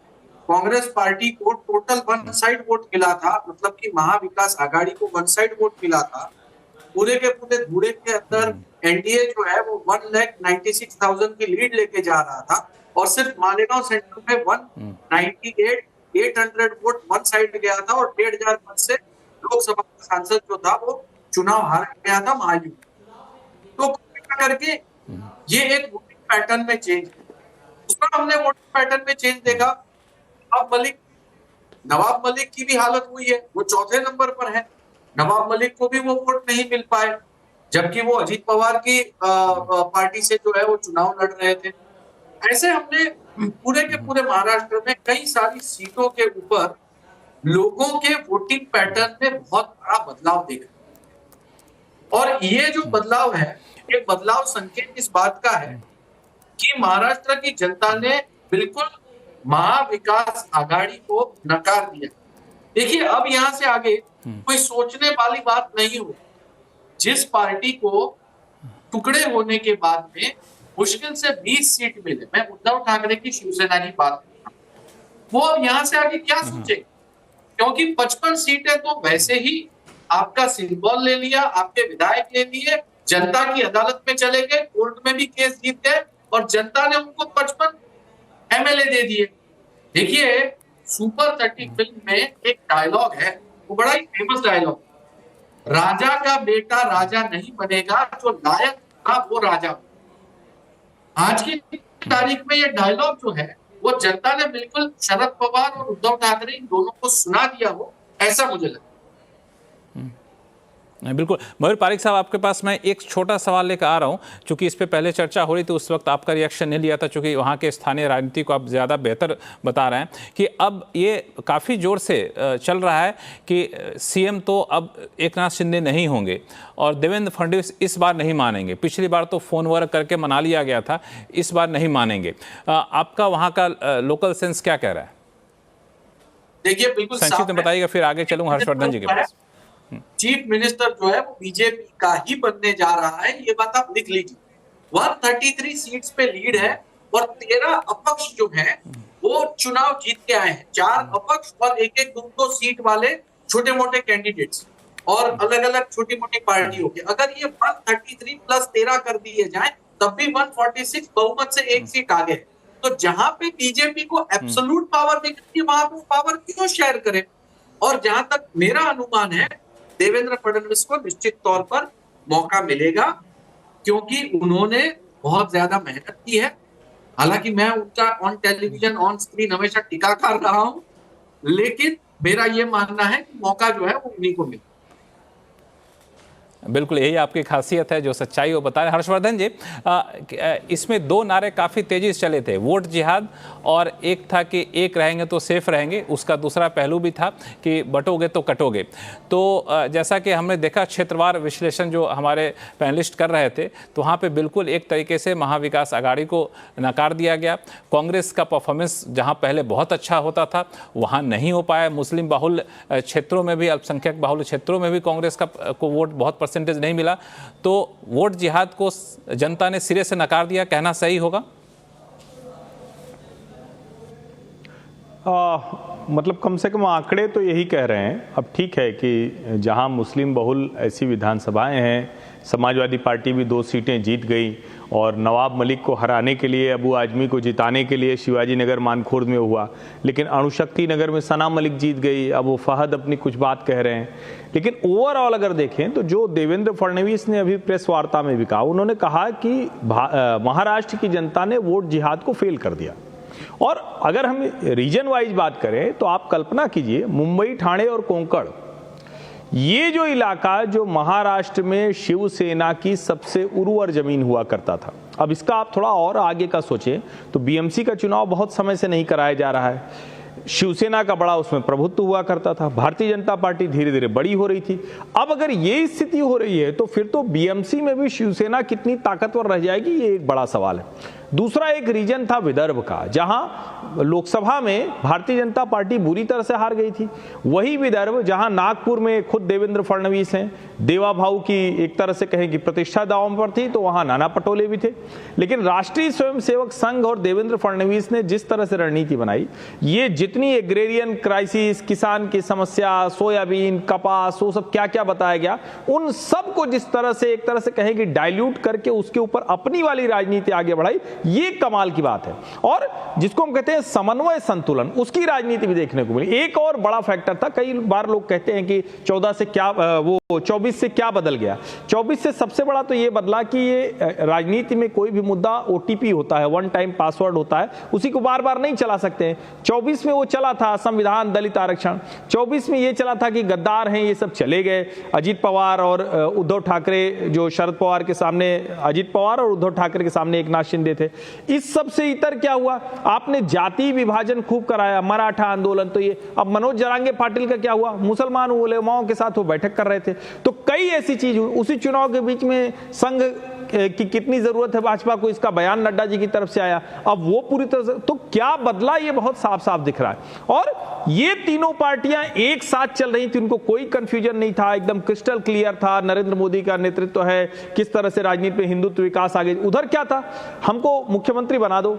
I: कांग्रेस पार्टी को टोटल 1 साइड वोट मिला था, मतलब कि महाविकास आघाड़ी को 1 साइड वोट मिला था। पूरे के पूरे धुरे के अंदर एनडीए जो है वो 1,96,000 की लीड लेके जा रहा था और सिर्फ मालेगांव सेंटर में 198,800 वोट 1 साइड गया था और 1,500 मत से लोकसभा का सांसद जो था वो चुनाव हार गया था महायुति। तो करके ये एक वोटिंग पैटर्न में चेंज, दूसरा हमने वोटिंग पैटर्न में चेंज देखा। नवाब मलिक की भी हालत हुई है, वो चौथे नंबर पर है। नवाब मलिक को भी वो वोट नहीं मिल पाए, जबकि वो अजीत पवार की पार्टी से जो है वो चुनाव लड़ रहे थे। ऐसे हमने पूरे के पूरे महाराष्ट्र में कई सारी सीटों के ऊपर लोगों के वोटिंग पैटर्न में बहुत बड़ा बदलाव देखा। और ये जो बदलाव है, ये बदलाव संकेत इस बात का है कि महाराष्ट्र की जनता ने बिल्कुल महाविकास आघाड़ी को नकार दिया। देखिए, अब यहां से आगे कोई सोचने वाली बात नहीं हो। जिस पार्टी को टुकड़े होने के बाद में मुश्किल से 20 सीट मिले, मैं उद्धव ठाकरे की शिवसेना की बात कर रहा हूं, वो अब यहां से आगे क्या सोचेगी? क्योंकि 55 सीटें तो वैसे ही आपका सिंबल ले लिया, आपके विधायक ले लिए, जनता की अदालत में चले गए, कोर्ट में भी केस जीत गए और जनता ने उनको 55 एमएलए दे दिए। देखिए, सुपर 30 फिल्म में एक डायलॉग है, वो बड़ा ही फेमस डायलॉग, राजा का बेटा राजा नहीं बनेगा, जो लायक था वो राजा। आज की तारीख में ये डायलॉग जो है वो जनता ने बिल्कुल शरद पवार और उद्धव ठाकरे इन दोनों को सुना दिया हो, ऐसा मुझे लगता है।
A: बिल्कुल। मयूर पारिक साहब, आपके पास मैं एक छोटा सवाल लेकर आ रहा हूं, क्योंकि इस पे पहले चर्चा हो रही थी, उस वक्त आपका रिएक्शन नहीं लिया था, क्योंकि वहां के स्थानीय राजनीति को आप ज़्यादा बेहतर बता रहे हैं कि अब ये काफ़ी ज़ोर से चल रहा है कि सीएम तो अब एकनाथ शिंदे नहीं होंगे और देवेंद्र फडणवीस इस बार नहीं मानेंगे। पिछली बार तो फ़ोन वर्क करके मना लिया गया था, इस बार नहीं मानेंगे। आपका वहाँ का लोकल सेंस क्या कह रहा है?
I: देखिए, बिल्कुल
A: संक्षिप्त में बताइएगा, फिर आगे चलूंगा हर्षवर्धन जी के पास।
I: चीफ मिनिस्टर जो है वो बीजेपी का ही बनने जा रहा है, ये बात आप लिख लीजिए। 133 सीट्स पे लीड है और 13 अपक्ष जो है वो चुनाव जीत के आए हैं। 4 अपक्ष और एक 2-2 सीट वाले छोटे मोटे कैंडिडेट्स और अलग अलग छोटी मोटी पार्टियों के। अगर ये 133 प्लस 13 कर दिए जाए तब भी 146 बहुमत से एक सीट आगे। तो जहां पे बीजेपी को एब्सोल्यूट पावर दिख रही है, वहां वो पावर क्यों शेयर करे? और जहां तक मेरा अनुमान है, देवेंद्र फडणवीस को निश्चित तौर पर मौका मिलेगा, क्योंकि उन्होंने बहुत ज्यादा मेहनत की है। हालांकि मैं उनका ऑन टेलीविजन ऑन स्क्रीन हमेशा टीका कर रहा हूं, लेकिन मेरा यह मानना है कि मौका जो है वो उन्हीं को मिलेगा।
A: बिल्कुल, यही आपकी खासियत है, जो सच्चाई वो बता रहे। हर्षवर्धन जी, इसमें 2 नारे काफ़ी तेजी से चले थे, वोट जिहाद और एक था कि एक रहेंगे तो सेफ रहेंगे, उसका दूसरा पहलू भी था कि बटोगे तो कटोगे। तो जैसा कि हमने देखा, क्षेत्रवार विश्लेषण जो हमारे पैनलिस्ट कर रहे थे, तो वहाँ पे बिल्कुल एक तरीके से महाविकास आघाड़ी को नकार दिया गया। कांग्रेस का परफॉर्मेंस जहाँ पहले बहुत अच्छा होता था वहाँ नहीं हो पाया। मुस्लिम बाहुल क्षेत्रों में भी, अल्पसंख्यक बाहुल क्षेत्रों में भी कांग्रेस को वोट बहुत परसेंटेज नहीं मिला। तो वोट जिहाद को जनता ने सिरे से नकार दिया, कहना सही होगा?
E: मतलब कम से कम आंकड़े तो यही कह रहे हैं। अब ठीक है कि जहां मुस्लिम बहुल ऐसी विधानसभाएं हैं, समाजवादी पार्टी भी 2 सीटें जीत गई और नवाब मलिक को हराने के लिए, अबू आजमी को जिताने के लिए शिवाजी नगर मानखुर्द में हुआ, लेकिन अणुशक्ति नगर में सना मलिक जीत गई। अब वो फहद अपनी कुछ बात कह रहे हैं, लेकिन ओवरऑल अगर देखें तो जो देवेंद्र फडणवीस ने अभी प्रेस वार्ता में भी कहा, उन्होंने कहा कि महाराष्ट्र की जनता ने वोट जिहाद को फेल कर दिया। और अगर हम रीजन वाइज बात करें तो आप कल्पना कीजिए, मुंबई, ठाणे और कोंकण, ये जो इलाका जो महाराष्ट्र में शिवसेना की सबसे उर्वर जमीन हुआ करता था, अब इसका आप थोड़ा और आगे का सोचें तो बीएमसी का चुनाव बहुत समय से नहीं कराया जा रहा है। शिवसेना का बड़ा उसमें प्रभुत्व हुआ करता था, भारतीय जनता पार्टी धीरे धीरे बड़ी हो रही थी। अब अगर ये स्थिति हो रही है तो फिर तो बीएमसी में भी शिवसेना कितनी ताकतवर रह जाएगी, ये एक बड़ा सवाल है। दूसरा एक रीजन था विदर्भ का, जहां लोकसभा में भारतीय जनता पार्टी बुरी तरह से हार गई थी। वही विदर्भ जहां नागपुर में खुद देवेंद्र फडणवीस हैं, देवा भाऊ की एक तरह से कहें कि प्रतिष्ठा दांव पर थी, तो वहां नाना पटोले भी थे। लेकिन राष्ट्रीय स्वयंसेवक संघ और देवेंद्र फडणवीस ने जिस तरह से रणनीति बनाई, ये जितनी एग्रेरियन क्राइसिस, किसान की समस्या, सोयाबीन, कपास, वो सब क्या क्या बताया गया, उन सब को जिस तरह से एक तरह से कहें कि डाइल्यूट करके उसके ऊपर अपनी वाली राजनीति आगे बढ़ाई, ये कमाल की बात है। और जिसको हम कहते हैं समन्वय संतुलन, उसकी राजनीति भी देखने को मिली। एक और बड़ा फैक्टर था, कई बार लोग कहते हैं कि 14 से क्या वो 24 से क्या बदल गया। 24 से सबसे बड़ा तो ये बदला कि ये राजनीति में कोई भी मुद्दा ओटीपी होता है, वन टाइम पासवर्ड होता है, उसी को बार बार नहीं चला सकते। 24 में वो चला था संविधान, दलित आरक्षण, 24 में ये चला था कि गद्दार हैं, ये सब चले गए। अजीत पवार और उद्धव ठाकरे, जो शरद पवार के सामने, अजीत पवार और उद्धव ठाकरे के सामने एकनाथ शिंदे थे। इस सब से इतर क्या हुआ, आपने जाति विभाजन खूब कराया, मराठा आंदोलन, तो ये अब मनोज जरांगे पाटिल का क्या हुआ, मुसलमान उलेमाओं के साथ वो बैठक कर रहे थे। तो कई ऐसी चीज हुई। उसी चुनाव के बीच में संघ की कितनी जरूरत है भाजपा को, इसका बयान नड्डा जी की तरफ से आया। अब वो पूरी तरह से तो क्या बदला, ये बहुत साफ साफ दिख रहा है। और ये तीनों पार्टियां एक साथ चल रही थी, उनको कोई कंफ्यूजन नहीं था, एकदम क्रिस्टल क्लियर था, नरेंद्र मोदी का नेतृत्व है, किस तरह से राजनीति में हिंदुत्व विकास आगे। उधर क्या था, हमको मुख्यमंत्री बना दो,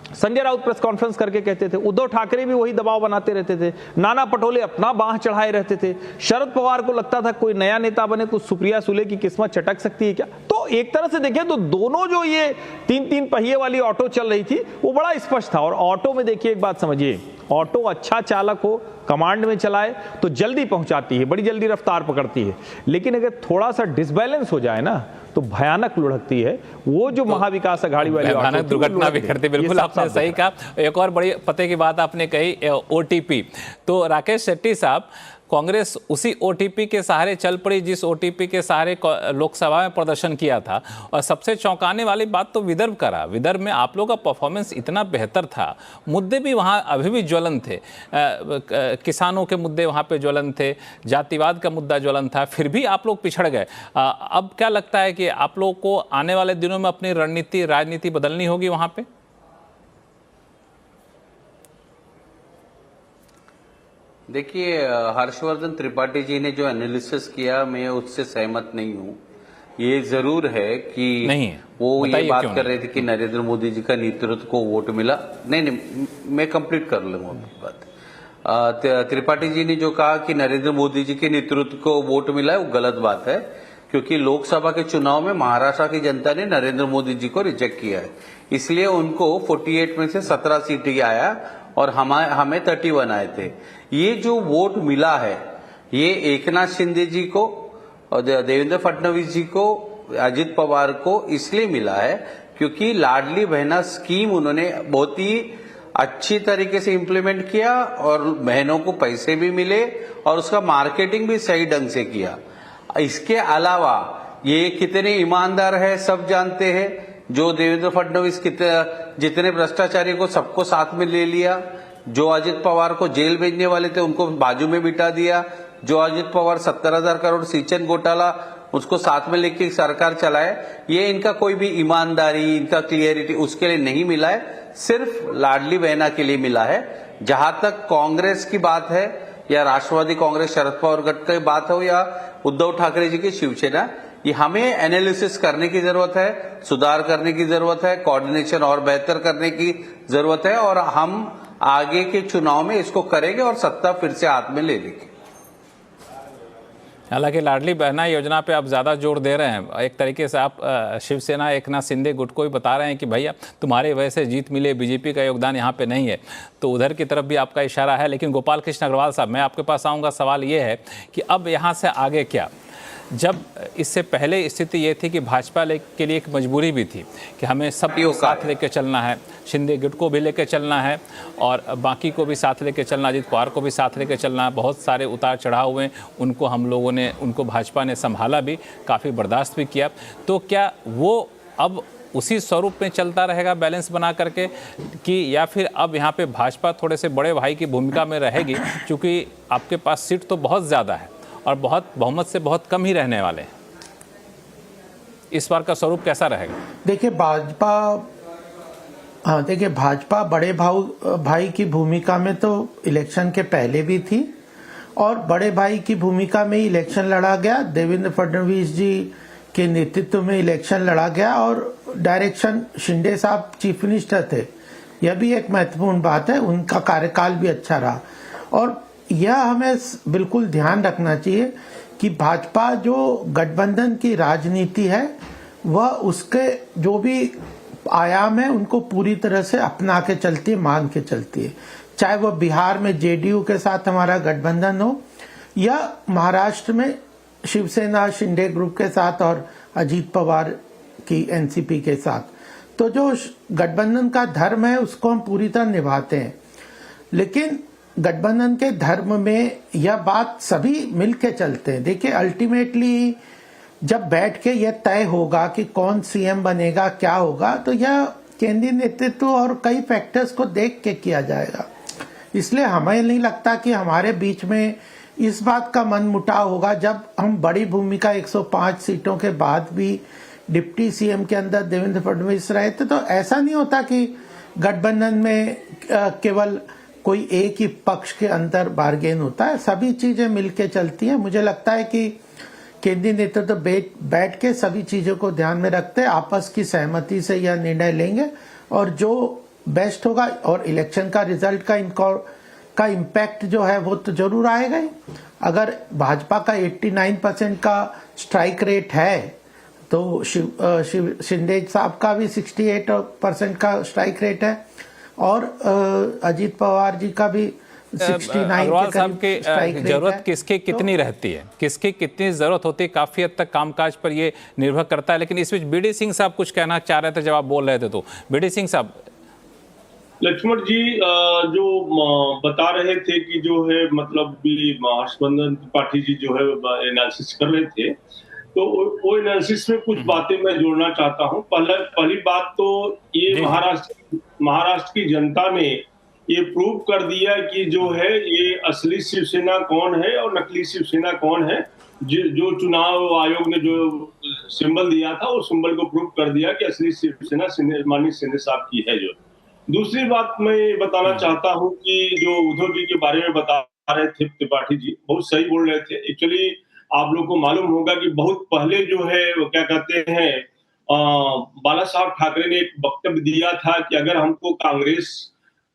E: संजय राउत प्रेस कॉन्फ्रेंस करके कहते थे, उद्धव ठाकरे भी वही दबाव बनाते रहते थे, नाना पटोले अपना बांह चढ़ाए रहते थे, शरद पवार को लगता था कोई नया नेता बने तो सुप्रिया सुले की किस्मत चटक सकती है क्या। तो एक तरह से देखें तो दोनों जो ये 3-3 पहिए वाली ऑटो चल रही थी, वो बड़ा स्पष्ट था। और ऑटो में देखिए एक बात समझिए, ऑटो अच्छा चालक हो, कमांड में चलाए तो जल्दी पहुंचाती है, बड़ी जल्दी रफ्तार पकड़ती है, लेकिन अगर थोड़ा सा डिसबैलेंस हो जाए ना तो भयानक लुढ़कती है। वो जो महाविकास अघाड़ी वाली
A: भयानक दुर्घटना भी करती। बिल्कुल आपने सही कहा। एक और बड़ी पते की बात आपने कही, ओटीपी। तो राकेश शेट्टी साहब, कांग्रेस उसी ओटीपी के सहारे चल पड़ी जिस ओटीपी के सहारे लोकसभा में प्रदर्शन किया था। और सबसे चौंकाने वाली बात तो विदर्भ का रहा। विदर्भ में आप लोगों का परफॉर्मेंस इतना बेहतर था, मुद्दे भी वहाँ अभी भी ज्वलन थे, किसानों के मुद्दे वहाँ पे ज्वलन थे, जातिवाद का मुद्दा ज्वलन था, फिर भी आप लोग पिछड़ गए। अब क्या लगता है कि आप लोग को आने वाले दिनों में अपनी राजनीति बदलनी होगी वहाँ पे?
F: देखिए, हर्षवर्धन त्रिपाठी जी ने जो एनालिसिस किया, मैं उससे सहमत नहीं हूँ। ये जरूर है कि
A: नहीं,
F: वो ये बात कर
A: नहीं?
F: रहे थे कि नरेंद्र मोदी जी का नेतृत्व को वोट मिला। नहीं, मैं कंप्लीट कर लूंगा अपनी बात। त्रिपाठी जी ने जो कहा कि नरेंद्र मोदी जी के नेतृत्व को वोट मिला है, वो गलत बात है, क्योंकि लोकसभा के चुनाव में महाराष्ट्र की जनता ने नरेंद्र मोदी जी को रिजेक्ट किया है, इसलिए उनको 48 में से 17 सीटें आया और हमें 31 आए थे। ये जो वोट मिला है, ये एकनाथ शिंदे जी को और देवेंद्र फडणवीस जी को, अजित पवार को इसलिए मिला है क्योंकि लाडली बहना स्कीम उन्होंने बहुत ही अच्छी तरीके से इम्प्लीमेंट किया और बहनों को पैसे भी मिले और उसका मार्केटिंग भी सही ढंग से किया। इसके अलावा ये कितने ईमानदार है सब जानते हैं। जो देवेंद्र फडणवीस जितने भ्रष्टाचारी को सबको साथ में ले लिया, जो अजित पवार को जेल भेजने वाले थे उनको बाजू में बिठा दिया, जो अजित पवार 70,000 करोड़ सिंचन घोटाला उसको साथ में लेके सरकार चलाए, ये इनका कोई भी ईमानदारी, इनका क्लियरिटी उसके लिए नहीं मिला है, सिर्फ लाडली बहना के लिए मिला है। जहां तक कांग्रेस की बात है या राष्ट्रवादी कांग्रेस शरद पवार गठ की बात हो या उद्धव ठाकरे जी की शिवसेना, ये हमें एनालिसिस करने की जरूरत है, सुधार करने की जरूरत है, कोऑर्डिनेशन और बेहतर करने की जरूरत है। और हम आगे के चुनाव में इसको करेंगे और सत्ता फिर से हाथ में ले लेंगे।
A: हालांकि लाडली बहना योजना पे आप ज़्यादा जोर दे रहे हैं। एक तरीके से आप शिवसेना एकनाथ शिंदे गुट को भी बता रहे हैं कि भैया तुम्हारे वजह से जीत मिले, बीजेपी का योगदान यहाँ पे नहीं है, तो उधर की तरफ भी आपका इशारा है। लेकिन गोपाल कृष्ण अग्रवाल साहब, मैं आपके पास आऊँगा। सवाल ये है कि अब यहाँ से आगे क्या? जब इससे पहले स्थिति ये थी कि भाजपा के लिए एक मजबूरी भी थी कि हमें सबको साथ लेके चलना है, शिंदे गुट को भी लेके चलना है और बाकी को भी साथ लेके चलना, अजीत पवार को भी साथ लेके चलना है। बहुत सारे उतार चढ़ाव हुए, उनको हम लोगों ने, उनको भाजपा ने संभाला भी, काफ़ी बर्दाश्त भी किया। तो क्या वो अब उसी स्वरूप में चलता रहेगा बैलेंस बना करके, कि या फिर अब यहाँ पे भाजपा थोड़े से बड़े भाई की भूमिका में रहेगी, क्योंकि आपके पास सीट तो बहुत ज़्यादा है और बहुत बहुमत से बहुत कम ही रहने वाले हैं? इस बार का स्वरूप कैसा रहेगा?
C: देखिए भाजपा बड़े भाई की भूमिका में तो इलेक्शन के पहले भी थी और बड़े भाई की भूमिका में ही इलेक्शन लड़ा गया। देवेंद्र फडणवीस जी के नेतृत्व में इलेक्शन लड़ा गया और डायरेक्शन शिंदे साहब चीफ मिनिस्टर थे, यह भी एक महत्वपूर्ण बात है। उनका कार्यकाल भी अच्छा रहा और यह हमें बिल्कुल ध्यान रखना चाहिए कि भाजपा जो गठबंधन की राजनीति है वह उसके जो भी आयाम है उनको पूरी तरह से अपना के चलती है, मान के चलती है। चाहे वह बिहार में जेडीयू के साथ हमारा गठबंधन हो या महाराष्ट्र में शिवसेना शिंदे ग्रुप के साथ और अजीत पवार की एनसीपी के साथ। तो जो गठबंधन का धर्म है उसको हम पूरी तरह निभाते हैं, लेकिन गठबंधन के धर्म में यह बात सभी मिलके चलते हैं। देखिए अल्टीमेटली जब बैठ के यह तय होगा कि कौन सीएम बनेगा, क्या होगा, तो यह केंद्रीय नेतृत्व और कई फैक्टर्स को देख के किया जाएगा। इसलिए हमें नहीं लगता कि हमारे बीच में इस बात का मनमुटाव होगा। जब हम बड़ी भूमिका 105 सीटों के बाद भी डिप्टी सीएम के अंदर देवेंद्र फडणवीस रहे थे, तो ऐसा नहीं होता कि गठबंधन में केवल कोई एक ही पक्ष के अंदर बार्गेन होता है, सभी चीजें मिलके चलती हैं। मुझे लगता है कि केंद्रीय नेतृत्व बैठ के सभी चीजों को ध्यान में रखते आपस की सहमति से यह निर्णय लेंगे और जो बेस्ट होगा, और इलेक्शन का रिजल्ट का इम्पैक्ट जो है वो तो जरूर आएगा ही। अगर भाजपा का 89% का स्ट्राइक रेट है तो शिंदे साहब का भी 68% का स्ट्राइक रेट है और अजीत पवार जी का भी 69।
A: अग्रवाल साहब की जरूरत किसकी कितनी रहती है, किसकी कितनी जरूरत होती है, काफी हद तक कामकाज पर ये निर्भर करता है। लेकिन इस बीच बीडी सिंह साहब कुछ कहना चाह रहे थे जब आप बोल रहे थे, तो बीडी सिंह साहब।
D: लक्ष्मण जी जो बता रहे थे कि जो है मतलब भी हर्षवर्धन त्रिपाठी जी जो है एनालिसिस कर रहे थे, तो वो एनालिसिस में कुछ बातें मैं जोड़ना चाहता हूं। पहली बात तो ये महाराष्ट्र की जनता ने ये प्रूव कर दिया कि जो है ये असली शिवसेना कौन है और नकली शिवसेना कौन है। जो चुनाव आयोग ने जो सिंबल दिया था उस सिंबल को प्रूव कर दिया कि असली शिवसेना माननीय शिंदे साहब की है। जो दूसरी बात मैं बताना चाहता हूं कि जो उद्धव जी के बारे में बता रहे थे त्रिपाठी जी, बहुत सही बोल रहे थे। एक्चुअली आप लोग को मालूम होगा कि बहुत पहले जो है वो क्या कहते हैं बाला साहब ठाकरे ने एक वक्तव्य दिया था कि अगर हमको कांग्रेस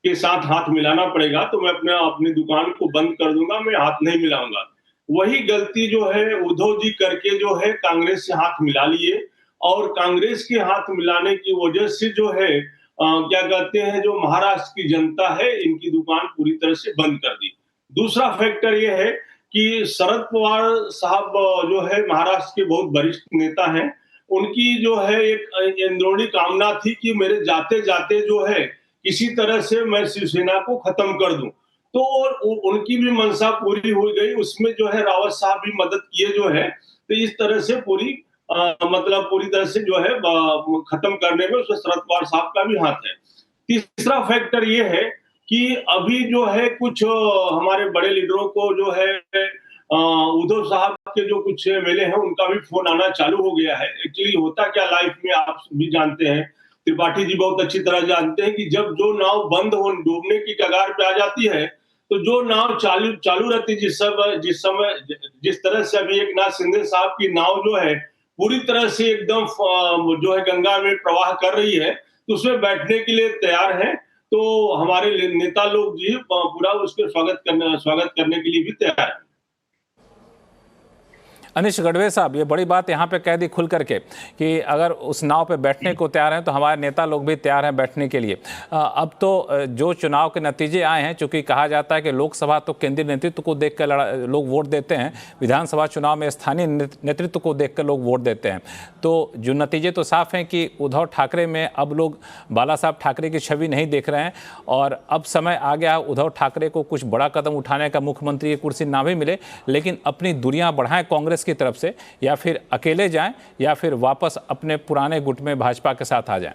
D: के साथ हाथ मिलाना पड़ेगा तो मैं अपनी दुकान को बंद कर दूंगा, मैं हाथ नहीं मिलाऊंगा। वही गलती जो है उद्धव जी करके जो है कांग्रेस से हाथ मिला लिए और कांग्रेस के हाथ मिलाने की वजह से जो है क्या कहते हैं जो महाराष्ट्र की जनता है इनकी दुकान पूरी तरह से बंद कर दी। दूसरा फैक्टर ये है कि शरद पवार साहब जो है महाराष्ट्र के बहुत वरिष्ठ नेता हैं, उनकी जो है एक अंदरूनी कामना थी कि मेरे जाते जाते जो है किसी तरह से मैं शिवसेना को खत्म कर दूं, तो उनकी भी मंशा पूरी हो गई। उसमें जो है रावत साहब भी मदद किए जो है, तो इस तरह से पूरी तरह से जो है खत्म करने में उसमें शरद पवार साहब का भी हाथ है। तीसरा फैक्टर ये है कि अभी जो है कुछ हमारे बड़े लीडरों को जो है उद्धव साहब के जो कुछ एमएलए हैं उनका भी फोन आना चालू हो गया है। एक्चुअली होता क्या लाइफ में आप भी जानते हैं, त्रिपाठी जी बहुत अच्छी तरह जानते हैं कि जब जो नाव बंद हो डूबने की कगार पे आ जाती है तो जो नाव चालू रहती है, जिस तरह से अभी एकनाथ शिंदे साहब की नाव जो है पूरी तरह से एकदम जो है गंगा में प्रवाह कर रही है, तो उसमें बैठने के लिए तैयार है। तो हमारे नेता लोग जी पूरा उसके स्वागत करने के लिए भी तैयार हैं।
A: अनिश गढ़वे साहब, ये बड़ी बात यहाँ पे कह दी खुल करके कि अगर उस नाव पे बैठने को तैयार हैं तो हमारे नेता लोग भी तैयार हैं बैठने के लिए। अब तो जो चुनाव के नतीजे आए हैं, चूंकि कहा जाता है कि लोकसभा तो केंद्रीय नेतृत्व को देखकर लोग वोट देते हैं, विधानसभा चुनाव में स्थानीय नेतृत्व को देखकर लोग वोट देते हैं। तो जो नतीजे तो साफ हैं कि उद्धव ठाकरे में अब लोग बाला साहब ठाकरे की छवि नहीं देख रहे हैं और अब समय आ गया उद्धव ठाकरे को कुछ बड़ा कदम उठाने का। मुख्यमंत्री की कुर्सी ना भी मिले लेकिन अपनी दूरियां बढ़ाएं कांग्रेस की तरफ से, या फिर अकेले जाएं या फिर वापस अपने पुराने गुट में भाजपा के साथ आ जाएं।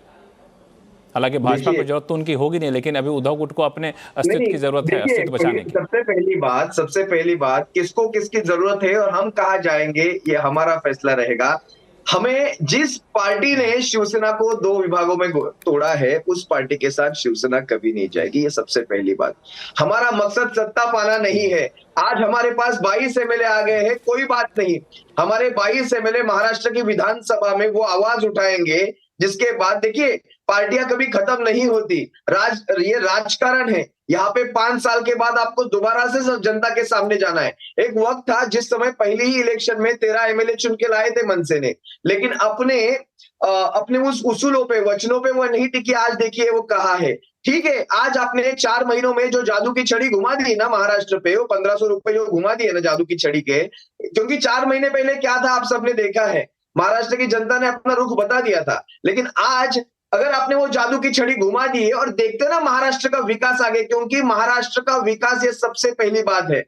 A: हालांकि भाजपा को जरूरत तो उनकी होगी नहीं, लेकिन अभी उद्धव गुट को अपने अस्तित्व की जरूरत है, अस्तित्व बचाने की।
G: सबसे पहली बात किसको किसकी जरूरत है और हम कहाँ जाएंगे ये हमारा फैसला रहेगा। हमें जिस पार्टी ने शिवसेना को 2 विभागों में तोड़ा है उस पार्टी के साथ शिवसेना कभी नहीं जाएगी, ये सबसे पहली बात। हमारा मकसद सत्ता पाना नहीं है। आज हमारे पास 22 एमएलए आ गए हैं, कोई बात नहीं। हमारे 22 एमएलए महाराष्ट्र की विधानसभा में वो आवाज उठाएंगे जिसके बाद देखिए पार्टियां कभी खत्म नहीं होती। ये राजकारण है। यहाँ पे 5 साल के बाद आपको दोबारा से सब जनता के सामने जाना है। एक वक्त था जिस समय पहले ही इलेक्शन में 13 एमएलए चुन के लाए थे मनसे ने, लेकिन अपने उस उसूलों पे, वचनों पे वो नहीं टिकी। आज देखिए वो कहाँ है। ठीक है, आज आपने 4 महीनों में जो जादू की छड़ी घुमा दी ना महाराष्ट्र पे, वो 1500 रुपए जो घुमा दिए ना जादू की छड़ी के, क्योंकि 4 महीने पहले क्या था आप सबने देखा है। महाराष्ट्र की जनता ने अपना रुख बता दिया था, लेकिन आज अगर आपने वो जादू की छड़ी घुमा दी है और देखते ना महाराष्ट्र का विकास आगे, क्योंकि महाराष्ट्र का विकास ये सबसे पहली बात है।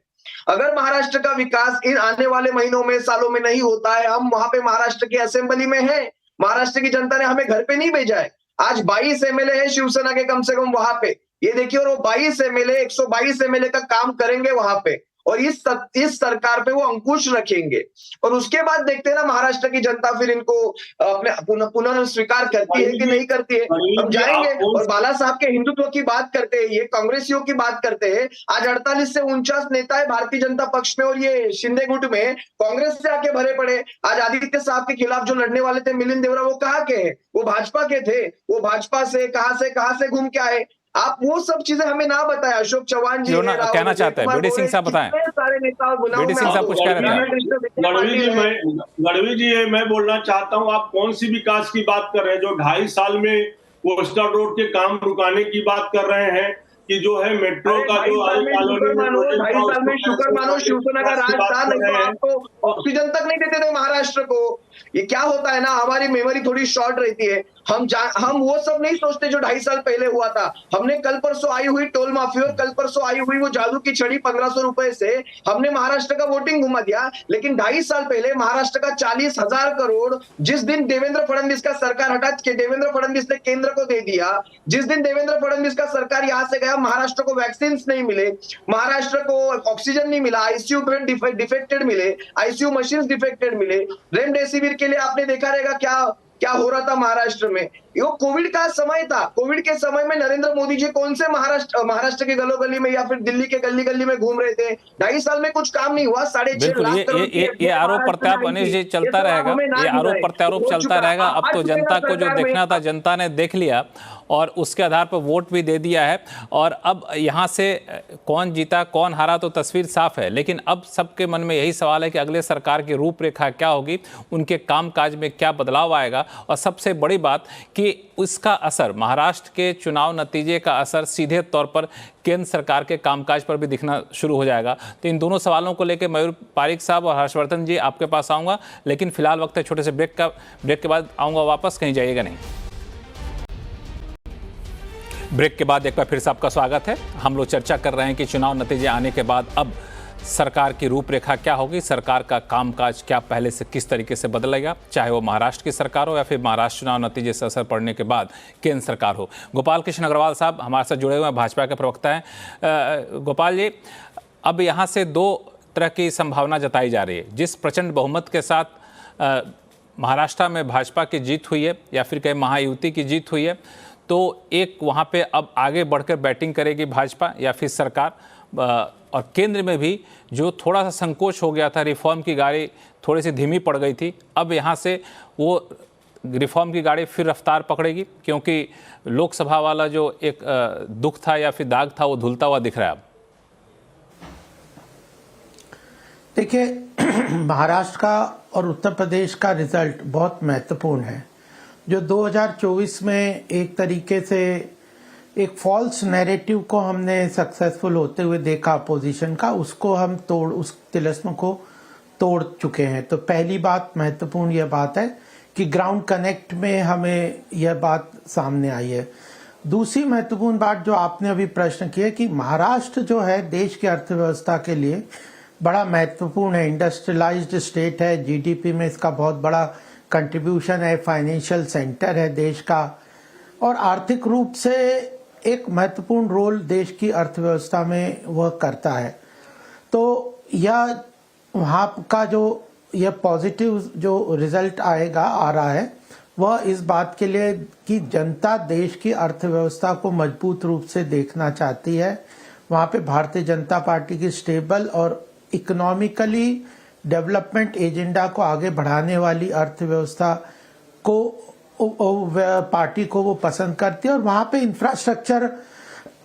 G: अगर महाराष्ट्र का विकास इन आने वाले महीनों में, सालों में नहीं होता है, हम वहां पे महाराष्ट्र की असेंबली में हैं, महाराष्ट्र की जनता ने हमें घर पे नहीं भेजा है। आज 22 एमएलए है शिवसेना के कम से कम वहां पे, ये देखिए, और वो 22 एमएलए 122 एमएलए का काम करेंगे वहां पे और इस सरकार पे वो अंकुश रखेंगे। और उसके बाद देखते हैं ना महाराष्ट्र की जनता फिर इनको अपने पुनः स्वीकार करती है कि नहीं करती है। हम जाएंगे। और बाला साहब के हिंदुत्व की बात करते हैं, ये कांग्रेसियों की बात करते हैं। आज 48 से 49 नेता है भारतीय जनता पक्ष में और ये शिंदे गुट में कांग्रेस से आके भरे पड़े। आज आदित्य साहब के खिलाफ जो लड़ने वाले थे मिलिंद देवरा, वो कहाँ के हैं? वो भाजपा के थे। वो भाजपा से कहां से घूम के आए? आप वो सब चीजें हमें ना बताया। अशोक चौहान जी
A: कहना चाहते हैं, बीडी सिंह साहब बताएं।
G: सारे नेता
A: बीडी सिंह साहब कुछ कह रहे थे।
D: गढ़वी जी मैं बोलना चाहता हूं, आप कौन सी विकास की बात कर रहे हैं? जो 2.5 साल में कोस्टल रोड के काम रुकाने की बात कर रहे हैं कि जो है मेट्रो का जो
G: 2.5 साल में शुक्र मानो शिवसेना का राज था, नहीं तो आपको ऑक्सीजन तक नहीं देते थे महाराष्ट्र को। ये क्या होता है ना, हमारी मेमोरी थोड़ी शॉर्ट रहती है। हम वो सब नहीं सोचते जो 2.5 साल पहले हुआ था। हमने कल परसों आई हुई टोल माफी और कल परसों आई हुई वो जादू की छड़ी 1500 रुपए से हमने महाराष्ट्र का वोटिंग घुमा दिया। लेकिन 2.5 साल पहले महाराष्ट्र का 40,000 करोड़ जिस दिन देवेंद्र फडणवीस का सरकार हटा के देवेंद्र फडणवीस ने केंद्र को दे दिया, जिस दिन देवेंद्र फडणवीस का सरकार यहां से गया, महाराष्ट्र को वैक्सीन नहीं मिले, महाराष्ट्र को ऑक्सीजन नहीं मिला, आईसीयू बेड डिफेक्टेड मिले, आईसीयू मशीन डिफेक्टेड मिले। रेमडेसिविर के लिए आपने देखा रहेगा क्या हो रहा था महाराष्ट्र में। ये कोविड का समय था। कोविड के समय में नरेंद्र मोदी जी कौन से महाराष्ट्र के गली गली में या फिर दिल्ली के गली गली में घूम रहे थे। 2.5 साल में कुछ काम नहीं हुआ। 6.5 लाख करोड़
A: ये आरोप प्रत्यारोप अनिश जी चलता रहेगा, ये आरोप प्रत्यारोप चलता रहेगा। अब तो जनता को जो देखना था जनता ने देख लिया और उसके आधार पर वोट भी दे दिया है। और अब यहाँ से कौन जीता कौन हारा तो तस्वीर साफ है, लेकिन अब सबके मन में यही सवाल है कि अगले सरकार की रूपरेखा क्या होगी, उनके कामकाज में क्या बदलाव आएगा। और सबसे बड़ी बात कि उसका असर, महाराष्ट्र के चुनाव नतीजे का असर सीधे तौर पर केंद्र सरकार के कामकाज पर भी दिखना शुरू हो जाएगा। तो इन दोनों सवालों को लेकर मयूर पारिक साहब और हर्षवर्धन जी आपके पास आऊँगा, लेकिन फिलहाल वक्त है छोटे से ब्रेक के बाद आऊँगा वापस, कहीं जाइएगा नहीं। ब्रेक के बाद एक बार फिर से आपका स्वागत है। हम लोग चर्चा कर रहे हैं कि चुनाव नतीजे आने के बाद अब सरकार की रूपरेखा क्या होगी, सरकार का कामकाज क्या पहले से किस तरीके से बदलेगा, चाहे वो महाराष्ट्र की सरकार हो या फिर महाराष्ट्र चुनाव नतीजे से असर पड़ने के बाद केंद्र सरकार हो। गोपाल कृष्ण अग्रवाल साहब हमारे साथ जुड़े हुए हैं, भाजपा के प्रवक्ता हैं। गोपाल जी, अब यहाँ से 2 तरह की संभावना जताई जा रही है। जिस प्रचंड बहुमत के साथ महाराष्ट्र में भाजपा की जीत हुई है या फिर कहीं महायुति की जीत हुई है, तो एक वहाँ पे अब आगे बढ़कर बैटिंग करेगी भाजपा या फिर सरकार, और केंद्र में भी जो थोड़ा सा संकोच हो गया था, रिफॉर्म की गाड़ी थोड़ी सी धीमी पड़ गई थी, अब यहाँ से वो रिफॉर्म की गाड़ी फिर रफ्तार पकड़ेगी, क्योंकि लोकसभा वाला जो एक दुख था या फिर दाग था वो धुलता हुआ दिख रहा है अब?
C: देखिए, महाराष्ट्र का और उत्तर प्रदेश का रिजल्ट बहुत महत्वपूर्ण है। जो 2024 में एक तरीके से एक फॉल्स नैरेटिव को हमने सक्सेसफुल होते हुए देखा अपोजिशन का, उसको हम उस तिलिस्म को तोड़ चुके हैं। तो पहली बात महत्वपूर्ण यह बात है कि ग्राउंड कनेक्ट में हमें यह बात सामने आई है। दूसरी महत्वपूर्ण बात जो आपने अभी प्रश्न किया कि महाराष्ट्र जो है देश की अर्थव्यवस्था के लिए बड़ा महत्वपूर्ण है, इंडस्ट्रियलाइज्ड स्टेट है, जीडीपी में इसका बहुत बड़ा कंट्रीब्यूशन है, फाइनेंशियल सेंटर है देश का, और आर्थिक रूप से एक महत्वपूर्ण रोल देश की अर्थव्यवस्था में वह करता है। तो यह वहाँ का जो यह पॉजिटिव जो रिजल्ट आ रहा है वह इस बात के लिए कि जनता देश की अर्थव्यवस्था को मजबूत रूप से देखना चाहती है। वहाँ पे भारतीय जनता पार्टी की स्टेबल और इकोनॉमिकली डेवलपमेंट एजेंडा को आगे बढ़ाने वाली अर्थव्यवस्था को पार्टी को वो पसंद करती है। और वहाँ पे इंफ्रास्ट्रक्चर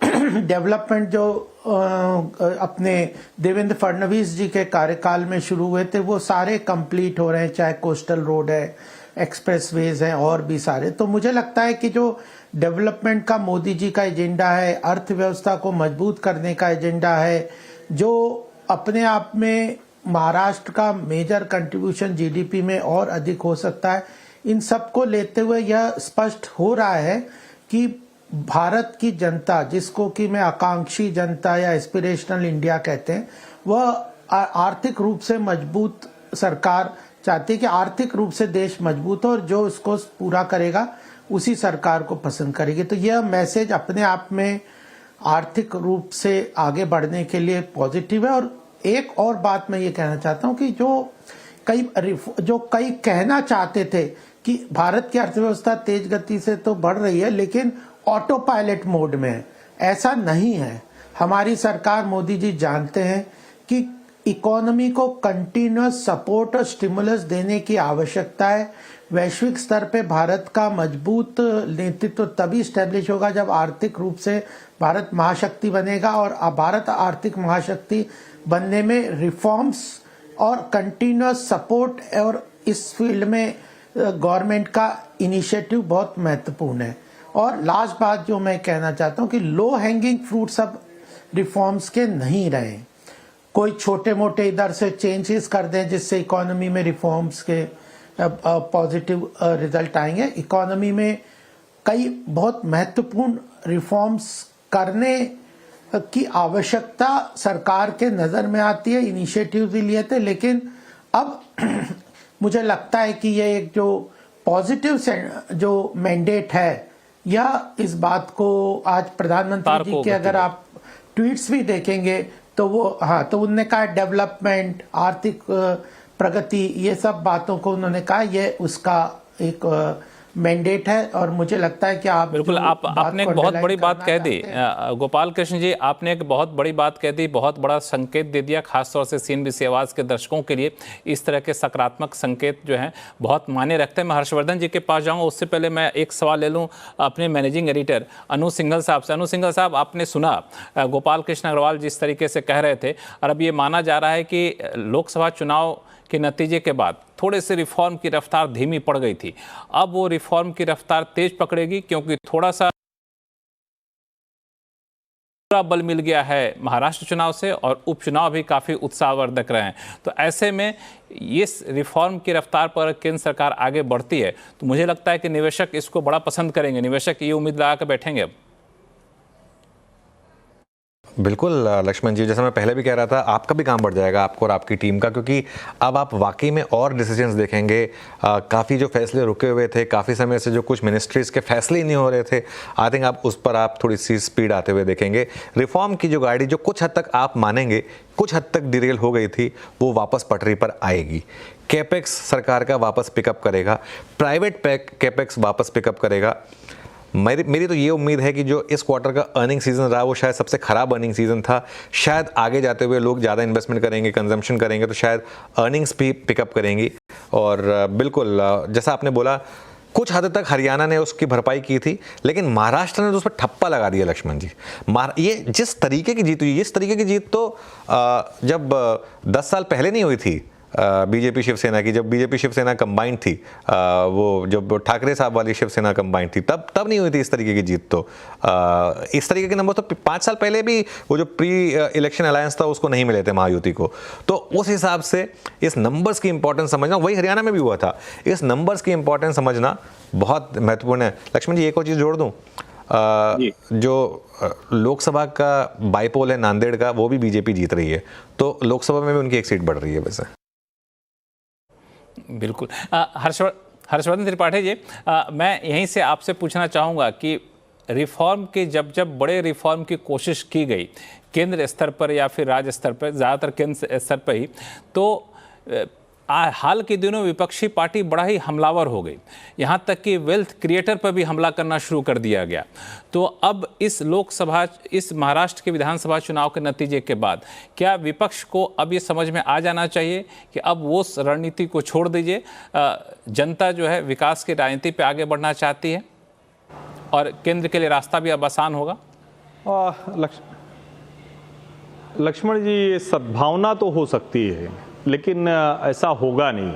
C: डेवलपमेंट जो अपने देवेंद्र फडणवीस जी के कार्यकाल में शुरू हुए थे वो सारे कंप्लीट हो रहे हैं, चाहे कोस्टल रोड है, एक्सप्रेसवेज हैं और भी सारे। तो मुझे लगता है कि जो डेवलपमेंट का मोदी जी का एजेंडा है, अर्थव्यवस्था को मजबूत करने का एजेंडा है, जो अपने आप में महाराष्ट्र का मेजर कंट्रीब्यूशन जीडीपी में और अधिक हो सकता है, इन सब को लेते हुए यह स्पष्ट हो रहा है कि भारत की जनता, जिसको कि मैं आकांक्षी जनता या एस्पिरेशनल इंडिया कहते हैं, वह आर्थिक रूप से मजबूत सरकार चाहती है कि आर्थिक रूप से देश मजबूत हो और जो इसको पूरा करेगा उसी सरकार को पसंद करेगी। तो यह मैसेज अपने आप में आर्थिक रूप से आगे बढ़ने के लिए पॉजिटिव है। और एक और बात मैं ये कहना चाहता हूँ कि जो कई कहना चाहते थे कि भारत की अर्थव्यवस्था तेज गति से तो बढ़ रही है लेकिन ऑटो पायलट मोड में है, ऐसा नहीं है। हमारी सरकार, मोदी जी जानते हैं कि इकोनॉमी को कंटिन्यूअस सपोर्ट और स्टिमुलस देने की आवश्यकता है। वैश्विक स्तर पे भारत का मजबूत नेतृत्व तभी स्टैब्लिश होगा जब आर्थिक रूप से भारत महाशक्ति बनेगा, और भारत आर्थिक महाशक्ति बनने में रिफॉर्म्स और कंटिन्यूअस सपोर्ट और इस फील्ड में गवर्नमेंट का इनिशिएटिव बहुत महत्वपूर्ण है। और लास्ट बात जो मैं कहना चाहता हूँ कि लो हैंगिंग फ्रूट सब रिफॉर्म्स के नहीं रहे। कोई छोटे मोटे इधर से चेंजेस कर दें जिससे इकोनॉमी में रिफॉर्म्स के पॉजिटिव रिजल्ट आएंगे। इकोनॉमी में कई बहुत महत्वपूर्ण रिफॉर्म्स करने की आवश्यकता सरकार के नज़र में आती है, इनिशिएटिव भी लिए थे, लेकिन अब मुझे लगता है कि ये एक जो पॉजिटिव जो मैंडेट है, यह इस बात को आज प्रधानमंत्री जी के अगर आप ट्वीट्स भी देखेंगे तो वो तो उन्होंने कहा डेवलपमेंट, आर्थिक प्रगति, ये सब बातों को उन्होंने कहा ये उसका एक मैंडेट है। और मुझे लगता है कि आप
A: बिल्कुल आपने एक बहुत बड़ी बात कह दी गोपाल कृष्ण जी, आपने एक बहुत बड़ी बात कह दी, बहुत बड़ा संकेत दे दिया, खासतौर से CNBC आवाज़ के दर्शकों के लिए। इस तरह के सकारात्मक संकेत जो हैं बहुत मायने रखते हैं। मैं हर्षवर्धन जी के पास जाऊंगा, उससे पहले मैं एक सवाल ले लूं अपने मैनेजिंग एडिटर अनु सिंघल साहब से। अनु सिंघल साहब, आपने सुना गोपाल कृष्ण अग्रवाल जिस तरीके से कह रहे थे, और अब ये माना जा रहा है कि लोकसभा चुनाव के नतीजे के बाद थोड़े से रिफॉर्म की रफ्तार धीमी पड़ गई थी, अब वो रिफॉर्म की रफ्तार तेज पकड़ेगी क्योंकि थोड़ा सा बल मिल गया है महाराष्ट्र चुनाव से और उपचुनाव भी काफ़ी उत्साहवर्धक रहे हैं। तो ऐसे में इस रिफॉर्म की रफ्तार पर केंद्र सरकार आगे बढ़ती है तो मुझे लगता है कि निवेशक इसको बड़ा पसंद करेंगे, निवेशक ये उम्मीद लगा कर बैठेंगे। अब
B: बिल्कुल लक्ष्मण जी, जैसा मैं पहले भी कह रहा था, आपका भी काम बढ़ जाएगा, आपको और आपकी टीम का, क्योंकि अब आप वाकई में और डिसीजंस देखेंगे। काफ़ी जो फैसले रुके हुए थे, काफ़ी समय से जो कुछ मिनिस्ट्रीज़ के फैसले ही नहीं हो रहे थे, आई थिंक आप उस पर आप थोड़ी सी स्पीड आते हुए देखेंगे। रिफॉर्म की जो गाड़ी जो कुछ हद तक आप मानेंगे कुछ हद तक डिरेल हो गई थी, वो वापस पटरी पर आएगी। कैपेक्स सरकार का वापस पिकअप करेगा, प्राइवेट कैपेक्स वापस पिकअप करेगा। मेरी तो ये उम्मीद है कि जो इस क्वार्टर का अर्निंग सीजन रहा वो शायद सबसे ख़राब अर्निंग सीजन था। शायद आगे जाते हुए लोग ज़्यादा इन्वेस्टमेंट करेंगे, कंजम्पशन करेंगे, तो शायद अर्निंग्स भी पिकअप करेंगी। और बिल्कुल जैसा आपने बोला, कुछ हद तक हरियाणा ने उसकी भरपाई की थी, लेकिन महाराष्ट्र ने तो उस पर ठप्पा लगा दिया लक्ष्मण जी। ये जिस तरीके की जीत हुई, इस तरीके की जीत तो जब 10 साल पहले नहीं हुई थी बीजेपी शिवसेना की, जब बीजेपी शिवसेना कंबाइंड थी, वो जब ठाकरे साहब वाली शिवसेना कंबाइंड थी, तब नहीं हुई थी इस तरीके की जीत। तो इस तरीके के नंबर तो 5 साल पहले भी वो जो प्री इलेक्शन अलायंस था उसको नहीं मिले थे महायुति को। तो उस हिसाब से इस नंबर्स की इंपॉर्टेंस समझना, वही हरियाणा में भी हुआ था, इस नंबर्स की इंपॉर्टेंस समझना बहुत महत्वपूर्ण है। लक्ष्मण जी एक और चीज़ जोड़ दूँ, जो लोकसभा का बाईपोल है नांदेड़ का, वो भी बीजेपी जीत रही है, तो लोकसभा में भी उनकी एक सीट बढ़ रही है वैसे।
A: बिल्कुल। हर्षवर्धन त्रिपाठी जी, मैं यहीं से आपसे पूछना चाहूँगा कि रिफॉर्म के जब बड़े रिफॉर्म की कोशिश की गई केंद्र स्तर पर या फिर राज्य स्तर पर, ज़्यादातर केंद्र स्तर पर ही, तो हाल के दिनों विपक्षी पार्टी बड़ा ही हमलावर हो गई, यहाँ तक कि वेल्थ क्रिएटर पर भी हमला करना शुरू कर दिया गया। तो अब इस महाराष्ट्र के विधानसभा चुनाव के नतीजे के बाद क्या विपक्ष को अब ये समझ में आ जाना चाहिए कि अब वो रणनीति को छोड़ दीजिए, जनता जो है विकास की राजनीति पे आगे बढ़ना चाहती है और केंद्र के लिए रास्ता भी अब आसान होगा?
E: लक्ष्मण जी, ये सद्भावना तो हो सकती है, लेकिन ऐसा होगा नहीं।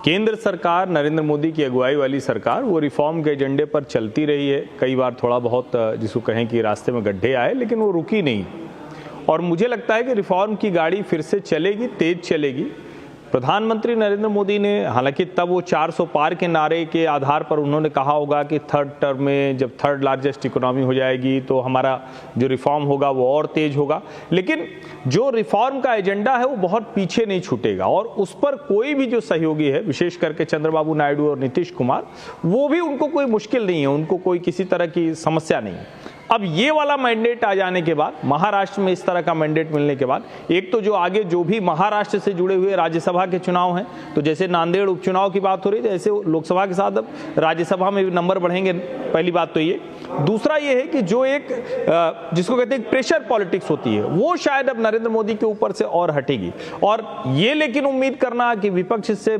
E: केंद्र सरकार, नरेंद्र मोदी की अगुवाई वाली सरकार, वो रिफॉर्म के एजेंडे पर चलती रही है। कई बार थोड़ा बहुत जिसको कहें कि रास्ते में गड्ढे आए, लेकिन वो रुकी नहीं। और मुझे लगता है कि रिफॉर्म की गाड़ी फिर से चलेगी, तेज चलेगी। प्रधानमंत्री नरेंद्र मोदी ने, हालांकि तब वो 400 पार के नारे के आधार पर उन्होंने कहा होगा कि थर्ड टर्म में जब थर्ड लार्जेस्ट इकोनॉमी हो जाएगी तो हमारा जो रिफॉर्म होगा वो और तेज होगा, लेकिन जो रिफॉर्म का एजेंडा है वो बहुत पीछे नहीं छूटेगा। और उस पर कोई भी जो सहयोगी है, विशेष करके चंद्रबाबू नायडू और नीतीश कुमार, वो भी, उनको कोई मुश्किल नहीं है, उनको कोई किसी तरह की समस्या नहीं है। अब ये वाला मैंडेट आ जाने के बाद, महाराष्ट्र में इस तरह का मैंडेट मिलने के बाद, एक तो जो आगे जो भी महाराष्ट्र से जुड़े हुए राज्यसभा के चुनाव हैं, तो जैसे नांदेड़ उपचुनाव की बात हो रही है, जैसे लोकसभा के साथ अब राज्यसभा में भी नंबर बढ़ेंगे, पहली बात तो ये। दूसरा ये है कि जो एक जिसको कहते हैं प्रेशर पॉलिटिक्स होती है, वो शायद अब नरेंद्र मोदी के ऊपर से और हटेगी। और ये लेकिन उम्मीद करना कि विपक्ष से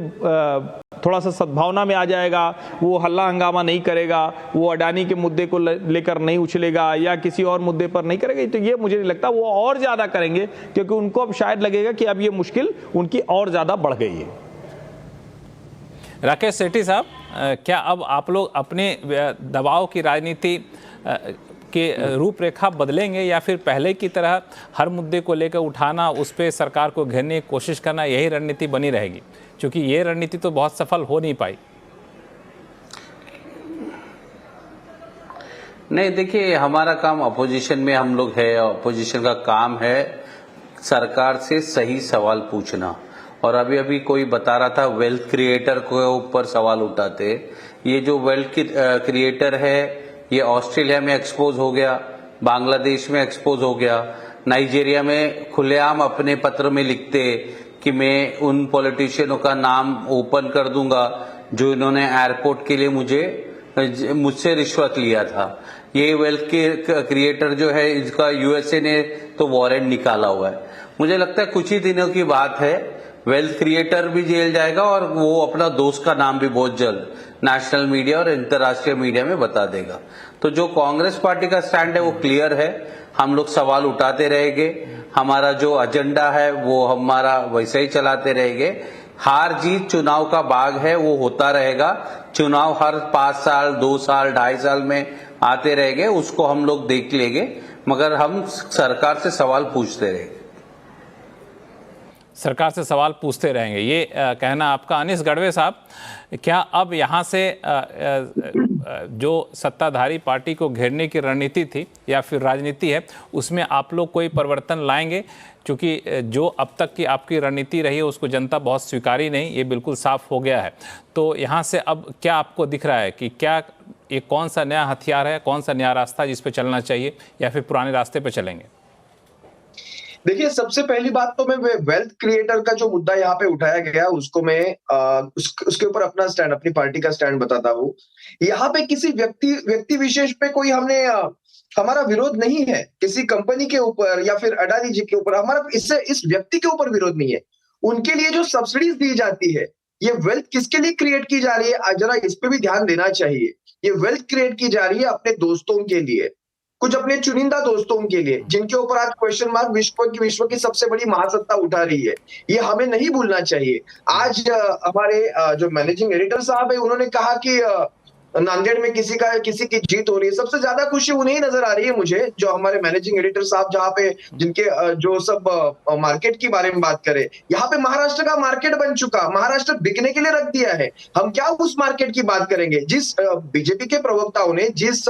E: थोड़ा सा सद्भावना में आ जाएगा, वो हल्ला हंगामा नहीं करेगा, वो अडानी के मुद्दे को लेकर नहीं उछलेगा या किसी और मुद्दे पर नहीं करेगा, तो ये मुझे नहीं लगता। वो और ज्यादा करेंगे, क्योंकि उनको अब शायद लगेगा कि अब ये मुश्किल उनकी और ज्यादा बढ़ गई है।
A: राकेश सेठी साहब, क्या अब आप लोग अपने दबाव की राजनीति के रूपरेखा बदलेंगे या फिर पहले की तरह हर मुद्दे को लेकर उठाना, उस पर सरकार को घेरने की कोशिश करना, यही रणनीति बनी रहेगी? क्योंकि ये रणनीति तो बहुत सफल हो नहीं पाई।
F: नहीं, देखिए, हमारा काम अपोजिशन में हम लोग है, अपोजिशन का काम है सरकार से सही सवाल पूछना। और अभी अभी कोई बता रहा था वेल्थ क्रिएटर के ऊपर सवाल उठाते। ये जो वेल्थ क्रिएटर है, ये ऑस्ट्रेलिया में एक्सपोज हो गया, बांग्लादेश में एक्सपोज हो गया, नाइजीरिया में खुलेआम अपने पत्र में लिखते कि मैं उन पॉलिटिशियनों का नाम ओपन कर दूंगा जो इन्होंने एयरपोर्ट के लिए मुझसे रिश्वत लिया था। ये वेल्थ के क्रिएटर जो है, इसका यूएसए ने तो वारंट निकाला हुआ है। मुझे लगता है कुछ ही दिनों की बात है, वेल्थ क्रिएटर भी जेल जाएगा और वो अपना दोस्त का नाम भी बहुत जल्द नेशनल मीडिया और अंतर्राष्ट्रीय मीडिया में बता देगा। तो जो कांग्रेस पार्टी का स्टैंड है वो क्लियर है, हम लोग सवाल उठाते रहेंगे, हमारा जो एजेंडा है वो हमारा वैसे ही चलाते रहेंगे। हार जीत चुनाव का भाग है, वो होता रहेगा। चुनाव हर 5 साल, 2 साल, 2.5 साल में आते रहेंगे, उसको हम लोग देख लेंगे, मगर हम सरकार से सवाल पूछते रहेंगे।
A: सरकार से सवाल पूछते रहेंगे, ये कहना आपका। अनीस गढ़वे साहब, क्या अब यहाँ से जो सत्ताधारी पार्टी को घेरने की रणनीति थी या फिर राजनीति है, उसमें आप लोग कोई परिवर्तन लाएंगे? क्योंकि जो अब तक की आपकी रणनीति रही है उसको जनता बहुत स्वीकारी नहीं, ये बिल्कुल साफ हो गया है। तो यहाँ से अब क्या आपको दिख रहा है कि क्या ये कौन सा नया हथियार है, कौन सा नया रास्ता जिस पे चलना चाहिए, या फिर पुराने रास्ते पे चलेंगे?
G: देखिए, सबसे पहली बात तो मैं वेल्थ क्रिएटर का जो मुद्दा यहाँ पे उठाया गया उसको मैं उसके ऊपर अपना स्टैंड, अपनी पार्टी का स्टैंड बताता हूँ। यहाँ पे किसी व्यक्ति विशेष पे कोई हमारा विरोध नहीं है, किसी कंपनी के ऊपर या फिर अडानी जी के ऊपर हमारा इस व्यक्ति के ऊपर विरोध नहीं है। उनके लिए जो सब्सिडीज दी जाती है ये वेल्थ किसके लिए क्रिएट की जा रही है, जरा इस पे भी ध्यान देना चाहिए। ये वेल्थ क्रिएट की जा रही है अपने दोस्तों के लिए, कुछ अपने चुनिंदा दोस्तों के लिए, जिनके ऊपर आज क्वेश्चन मार्क विश्व की सबसे बड़ी महासत्ता उठा रही है। ये हमें नहीं भूलना चाहिए। आज हमारे जो मैनेजिंग एडिटर साहब है, उन्होंने कहा कि नांदेड़ में किसी की जीत हो रही है। सबसे ज्यादा खुशी उन्हें नजर आ रही है मुझे, जो हमारे मैनेजिंग एडिटर साहब जहाँ पे जिनके जो सब मार्केट के बारे में बात करें। यहाँ पे महाराष्ट्र का मार्केट बन चुका, महाराष्ट्र बिकने के लिए रख दिया है। हम क्या उस मार्केट की बात करेंगे? जिस बीजेपी के प्रवक्ताओं ने जिस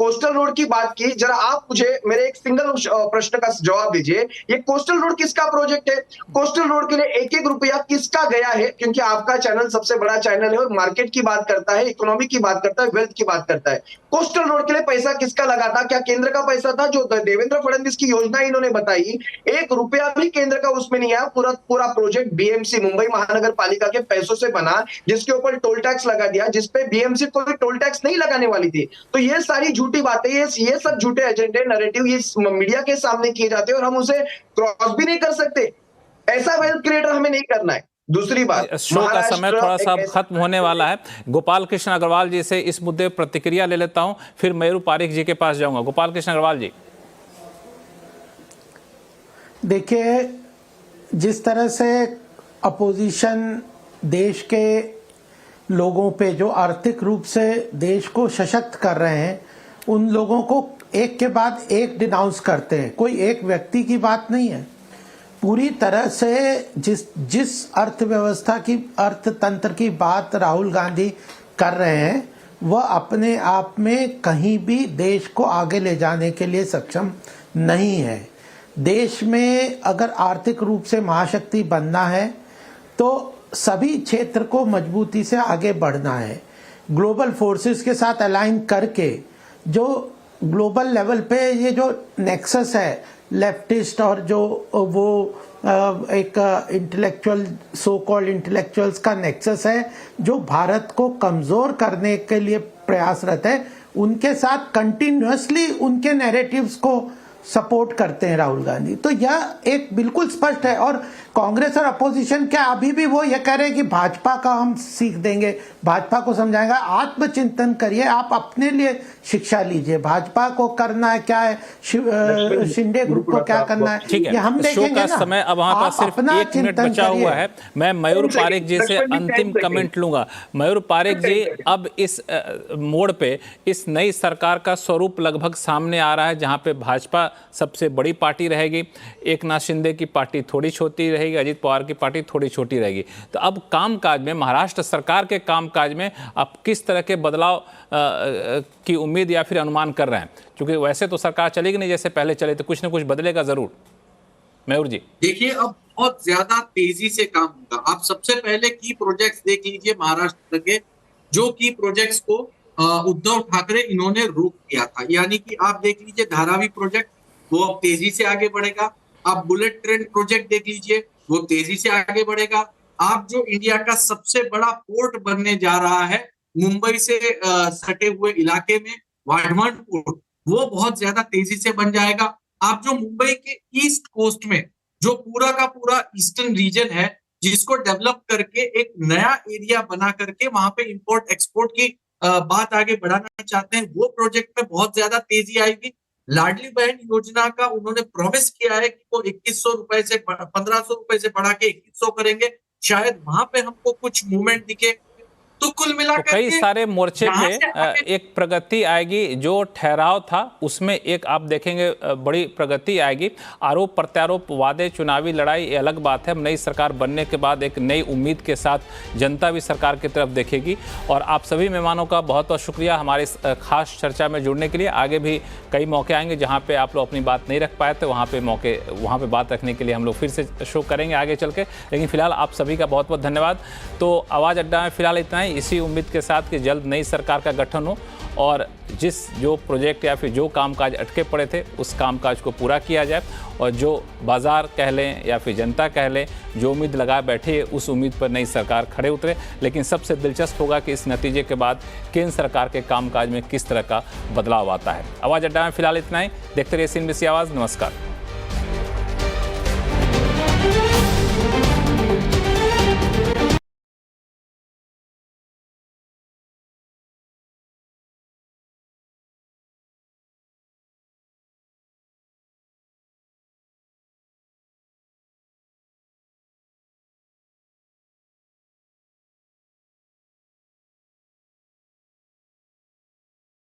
G: कोस्टल रोड की बात की, जरा आप मुझे मेरे एक सिंगल प्रश्न का जवाब दीजिए, ये कोस्टल रोड किसका प्रोजेक्ट है? कोस्टल रोड के लिए एक एक रुपया किसका गया है? क्योंकि आपका चैनल सबसे बड़ा चैनल है और मार्केट की बात करता है, इकोनॉमी की बात करता है, वेल्थ की बात करता है। कोस्टल रोड के लिए पैसा किसका लगा था? क्या केंद्र का पैसा था? जो देवेंद्र फडणवीस की योजना इन्होंने बताई, एक रुपया भी केंद्र का उसमें नहीं आया। पूरा प्रोजेक्ट बीएमसी मुंबई महानगर पालिका के पैसों से बना, जिसके ऊपर टोल टैक्स लगा दिया, जिसपे बीएमसी कोई टोल टैक्स नहीं लगाने वाली थी। तो ये सारी झूठी बातें, ये सब झूठे एजेंडे, नैरेटिव ये मीडिया के सामने किए जाते हैं और हम उसे क्रॉस भी नहीं कर सकते। ऐसा वेल्थ क्रिएटर हमें नहीं करना है। दूसरी बात,
A: शो का समय थोड़ा सा खत्म होने वाला है। गोपाल कृष्ण अग्रवाल जी से इस मुद्दे पर प्रतिक्रिया ले लेता हूं, फिर मयूर पारिक जी के पास जाऊंगा। गोपाल कृष्ण अग्रवाल जी,
C: देखिए, जिस तरह से अपोजिशन देश के लोगों पे जो आर्थिक रूप से देश को सशक्त कर रहे हैं, उन लोगों को एक के बाद एक डिनाउंस करते हैं। कोई एक व्यक्ति की बात नहीं है। पूरी तरह से जिस अर्थव्यवस्था की, अर्थतंत्र की बात राहुल गांधी कर रहे हैं, वह अपने आप में कहीं भी देश को आगे ले जाने के लिए सक्षम नहीं है। देश में अगर आर्थिक रूप से महाशक्ति बनना है तो सभी क्षेत्र को मजबूती से आगे बढ़ना है। ग्लोबल फोर्सेस के साथ अलाइन करके जो ग्लोबल लेवल पे ये जो नेक्सस है लेफ्टिस्ट और जो वो एक इंटेलेक्चुअल, सो कॉल्ड इंटेलेक्चुअल्स का नेक्सस है, जो भारत को कमजोर करने के लिए प्रयासरत है, उनके साथ कंटिन्यूअसली उनके नैरेटिव्स को सपोर्ट करते हैं राहुल गांधी। तो यह एक बिल्कुल स्पष्ट है। और कांग्रेस और अपोजिशन क्या अभी भी वो ये कह रहे हैं कि भाजपा का हम सीख देंगे, भाजपा को समझाएंगे? आत्मचिंतन करिए, आप अपने लिए शिक्षा लीजिए। भाजपा को करना है क्या है, शिंदे ग्रुप को क्या करना है,
A: ठीक है।
C: ये हम देखेंगे ना।
A: समय अब हमारे पास सिर्फ 1 मिनट बचा हुआ है। मैं मयूर पारिक जी से अंतिम कमेंट लूंगा। मयूर पारिक जी, अब इस मोड़ पे इस नई सरकार का स्वरूप लगभग सामने आ रहा है, जहां पे भाजपा सबसे बड़ी पार्टी रहेगी, एकनाथ शिंदे की पार्टी थोड़ी छोटी रहेगी, अजित पवार की पार्टी थोड़ी छोटी रहेगी। तो अब कामकाज में, महाराष्ट्र सरकार के कामकाज में आप किस तरह के बदलाव की उम्मीद या फिर अनुमान कर रहे हैं? क्योंकि वैसे तो सरकार चलेगी नहीं जैसे पहले चले, तो कुछ ना कुछ बदलेगा जरूर। मयूर जी,
I: देखिए, अब बहुत ज्यादा तेजी से काम होगा। आप सबसे पहले की प्रोजेक्ट्स देख लीजिए महाराष्ट्र के, जो की प्रोजेक्ट्स को उद्धव ठाकरे इन्होंने रोक दिया था। यानी कि आप देख लीजिए धारावी प्रोजेक्ट, वो अब तेजी से आगे बढ़ेगा। आप बुलेट ट्रेन प्रोजेक्ट देख लीजिए, वो तेजी से आगे बढ़ेगा। आप जो इंडिया का सबसे बड़ा पोर्ट बनने जा रहा है मुंबई से सटे हुए इलाके में, वाढमन पोर्ट, वो बहुत ज्यादा तेजी से बन जाएगा। आप जो मुंबई के ईस्ट कोस्ट में जो पूरा का पूरा ईस्टर्न रीजन है, जिसको डेवलप करके एक नया एरिया बना करके वहां पे इंपोर्ट एक्सपोर्ट की बात आगे बढ़ाना चाहते हैं, वो प्रोजेक्ट में बहुत ज्यादा तेजी आएगी। लाडली बहन योजना का उन्होंने प्रॉमिस किया है कि वो 2100 रुपए से 1500 रुपए से बढ़ा के 2100 करेंगे। शायद वहां पे हमको कुछ मूवमेंट दिखे। तो कुल मिलाकर
A: कई सारे मोर्चे पे एक प्रगति आएगी। जो ठहराव था उसमें एक आप देखेंगे बड़ी प्रगति आएगी। आरोप प्रत्यारोप, वादे, चुनावी लड़ाई, ये अलग बात है। नई सरकार बनने के बाद एक नई उम्मीद के साथ जनता भी सरकार की तरफ देखेगी। और आप सभी मेहमानों का बहुत बहुत शुक्रिया हमारे इस खास चर्चा में जुड़ने के लिए। आगे भी कई मौके आएंगे जहाँ पे आप लोग अपनी बात नहीं रख पाए थे, वहाँ पे बात रखने के लिए हम लोग फिर से शो करेंगे आगे चल के। लेकिन फिलहाल आप सभी का बहुत बहुत धन्यवाद। तो आवाज़ अड्डा में फिलहाल इतना ही, इसी उम्मीद के साथ कि जल्द नई सरकार का गठन हो और जो प्रोजेक्ट या फिर जो कामकाज अटके पड़े थे उस कामकाज को पूरा किया जाए, और जो बाजार कह लें या फिर जनता कह लें, जो उम्मीद लगा बैठे है उस उम्मीद पर नई सरकार खड़े उतरे। लेकिन सबसे दिलचस्प होगा कि इस नतीजे के बाद केंद्र सरकार के कामकाज में किस तरह का बदलाव आता है। आवाज़ अड्डा में फिलहाल इतना ही। देखते रहिए CNBC आवाज़। नमस्कार।